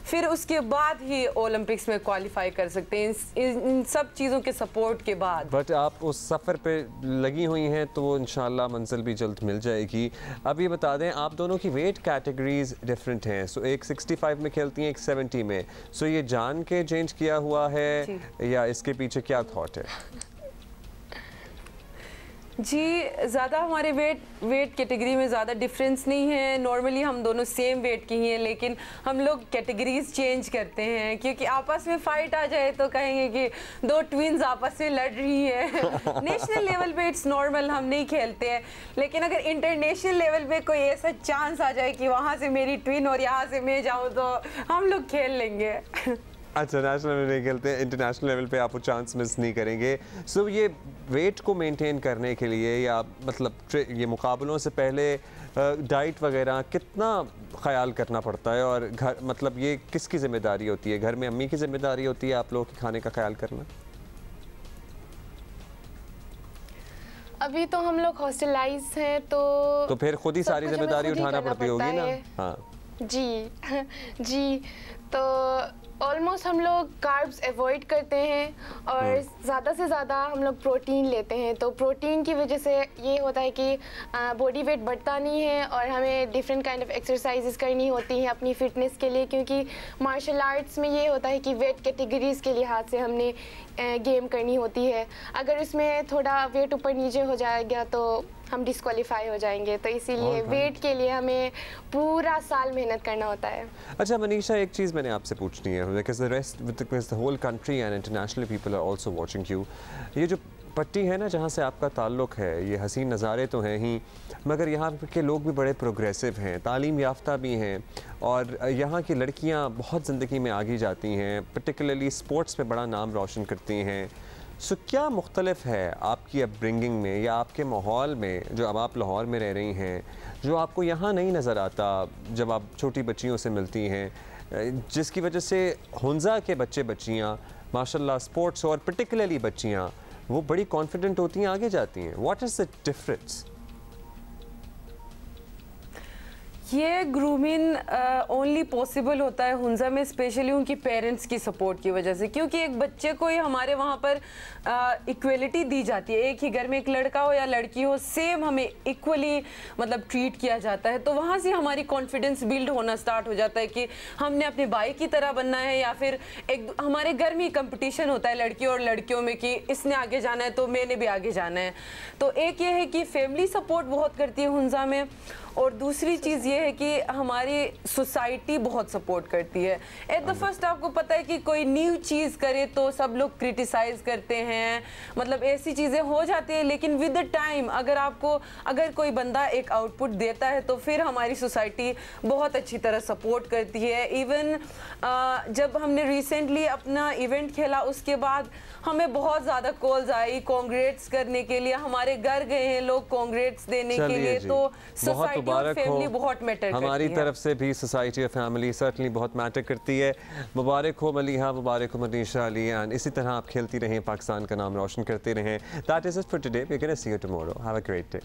फिर उसके बाद ही ओलंपिक्स में क्वालिफाई कर सकते हैं इन सब चीज़ों के सपोर्ट के बाद। बट आप उस सफ़र पे लगी हुई हैं तो इंशाल्लाह मंजिल भी जल्द मिल जाएगी। अब ये बता दें, आप दोनों की वेट कैटेगरीज डिफरेंट हैं, सो एक 65 में खेलती हैं, एक 70 में, सो ये जान के चेंज किया हुआ है या इसके पीछे क्या थॉट है? जी ज़्यादा हमारे वेट कैटेगरी में ज़्यादा डिफरेंस नहीं है। नॉर्मली हम दोनों सेम वेट की ही हैं, लेकिन हम लोग कैटेगरीज चेंज करते हैं क्योंकि आपस में फाइट आ जाए तो कहेंगे कि दो ट्विन्स आपस में लड़ रही है। नेशनल लेवल पे इट्स नॉर्मल, हम नहीं खेलते हैं, लेकिन अगर इंटरनेशनल लेवल पे कोई ऐसा चांस आ जाए कि वहाँ से मेरी ट्विन और यहाँ से मैं जाऊँ तो हम लोग खेल लेंगे। अच्छा, नेशनल लेवल नहीं खेलते, इंटरनेशनल लेवल पे आप वो चांस मिस नहीं करेंगे। सो ये वेट को मेंटेन करने के लिए या मतलब ये मुकाबलों से पहले डाइट वगैरह कितना ख्याल करना पड़ता है, और घर मतलब ये किसकी जिम्मेदारी होती है? घर में अम्मी की जिम्मेदारी होती है आप लोगों के खाने का ख्याल करना? अभी तो हम लोग हॉस्टलाइज हैं तो फिर खुद ही सारी जिम्मेदारी उठाना पड़ती होगी ना? हाँ जी जी, तो ऑलमोस्ट हम लोग कार्ब्स अवॉइड करते हैं और ज़्यादा से ज़्यादा हम लोग प्रोटीन लेते हैं। तो प्रोटीन की वजह से ये होता है कि बॉडी वेट बढ़ता नहीं है और हमें डिफरेंट काइंड ऑफ एक्सरसाइजेस करनी होती हैं अपनी फ़िटनेस के लिए, क्योंकि मार्शल आर्ट्स में ये होता है कि वेट कैटेगरीज़ के लिहाज से हमने गेम करनी होती है। अगर इसमें थोड़ा वेट ऊपर नीचे हो जाएगा तो हम डिस्क्वालीफाई हो जाएंगे, तो इसीलिए वेट के लिए हमें पूरा साल मेहनत करना होता है। अच्छा मनीषा, एक चीज़ मैंने आपसे पूछनी है, because the whole country and international people are also watching you। ये जो पट्टी है ना जहाँ से आपका ताल्लुक़ है, ये हसीन नज़ारे तो हैं ही, मगर यहाँ के लोग भी बड़े प्रोग्रेसिव हैं, तालीम याफ्ता भी हैं, और यहाँ की लड़कियाँ बहुत ज़िंदगी में आगे जाती हैं, पर्टिकुलरली स्पोर्ट्स में बड़ा नाम रोशन करती हैं। सो क्या मुख्तलिफ है आपकी अपब्रिंगिंग में या आपके माहौल में, जो अब आप लाहौर में रह रही हैं, जो आपको यहाँ नहीं नज़र आता जब आप छोटी बच्चियों से मिलती हैं, जिसकी वजह से हुंजा के बच्चे बच्चियाँ माशाल्लाह स्पोर्ट्स और पर्टिकुलरली बच्चियाँ वो बड़ी कॉन्फिडेंट होती हैं, आगे जाती हैं? What is the difference? ये ग्रूमिंग ओनली पॉसिबल होता है हुंजा में, स्पेशली उनकी पेरेंट्स की सपोर्ट की वजह से, क्योंकि एक बच्चे को ही हमारे वहाँ पर इक्वलिटी दी जाती है। एक ही घर में एक लड़का हो या लड़की हो, सेम हमें इक्वली मतलब ट्रीट किया जाता है। तो वहाँ से हमारी कॉन्फिडेंस बिल्ड होना स्टार्ट हो जाता है कि हमने अपने भाई की तरह बनना है, या फिर एक हमारे घर में कंपटीशन होता है लड़कियों और लड़कियों में कि इसने आगे जाना है तो मैंने भी आगे जाना है। तो एक ये है कि फैमिली सपोर्ट बहुत करती है हुंजा में, और दूसरी चीज़ ये है कि हमारी सोसाइटी बहुत सपोर्ट करती है। एट द फर्स्ट आपको पता है कि कोई न्यू चीज़ करे तो सब लोग क्रिटिसाइज़ करते हैं, मतलब ऐसी चीज़ें हो जाती हैं, लेकिन विद द टाइम अगर कोई बंदा एक आउटपुट देता है तो फिर हमारी सोसाइटी बहुत अच्छी तरह सपोर्ट करती है। इवन जब हमने रिसेंटली अपना इवेंट खेला उसके बाद हमें बहुत ज़्यादा कॉल्स आई कांग्रेट्स करने के लिए, हमारे घर गए हैं लोग कांग्रेट्स देने के लिए। तो सोसाइटी और फैमिली बहुत मैटर करती है। हमारी तरफ से भी सोसाइटी और फैमिली सर्टनली बहुत मैटर करती है। मुबारक हो मलिहा, मुबारक हो मनीषा अली, एंड इसी तरह आप खेलती रहें, पाकिस्तान का नाम रोशन करते रहें। That is it for today, we are gonna see you tomorrow. Have a great day.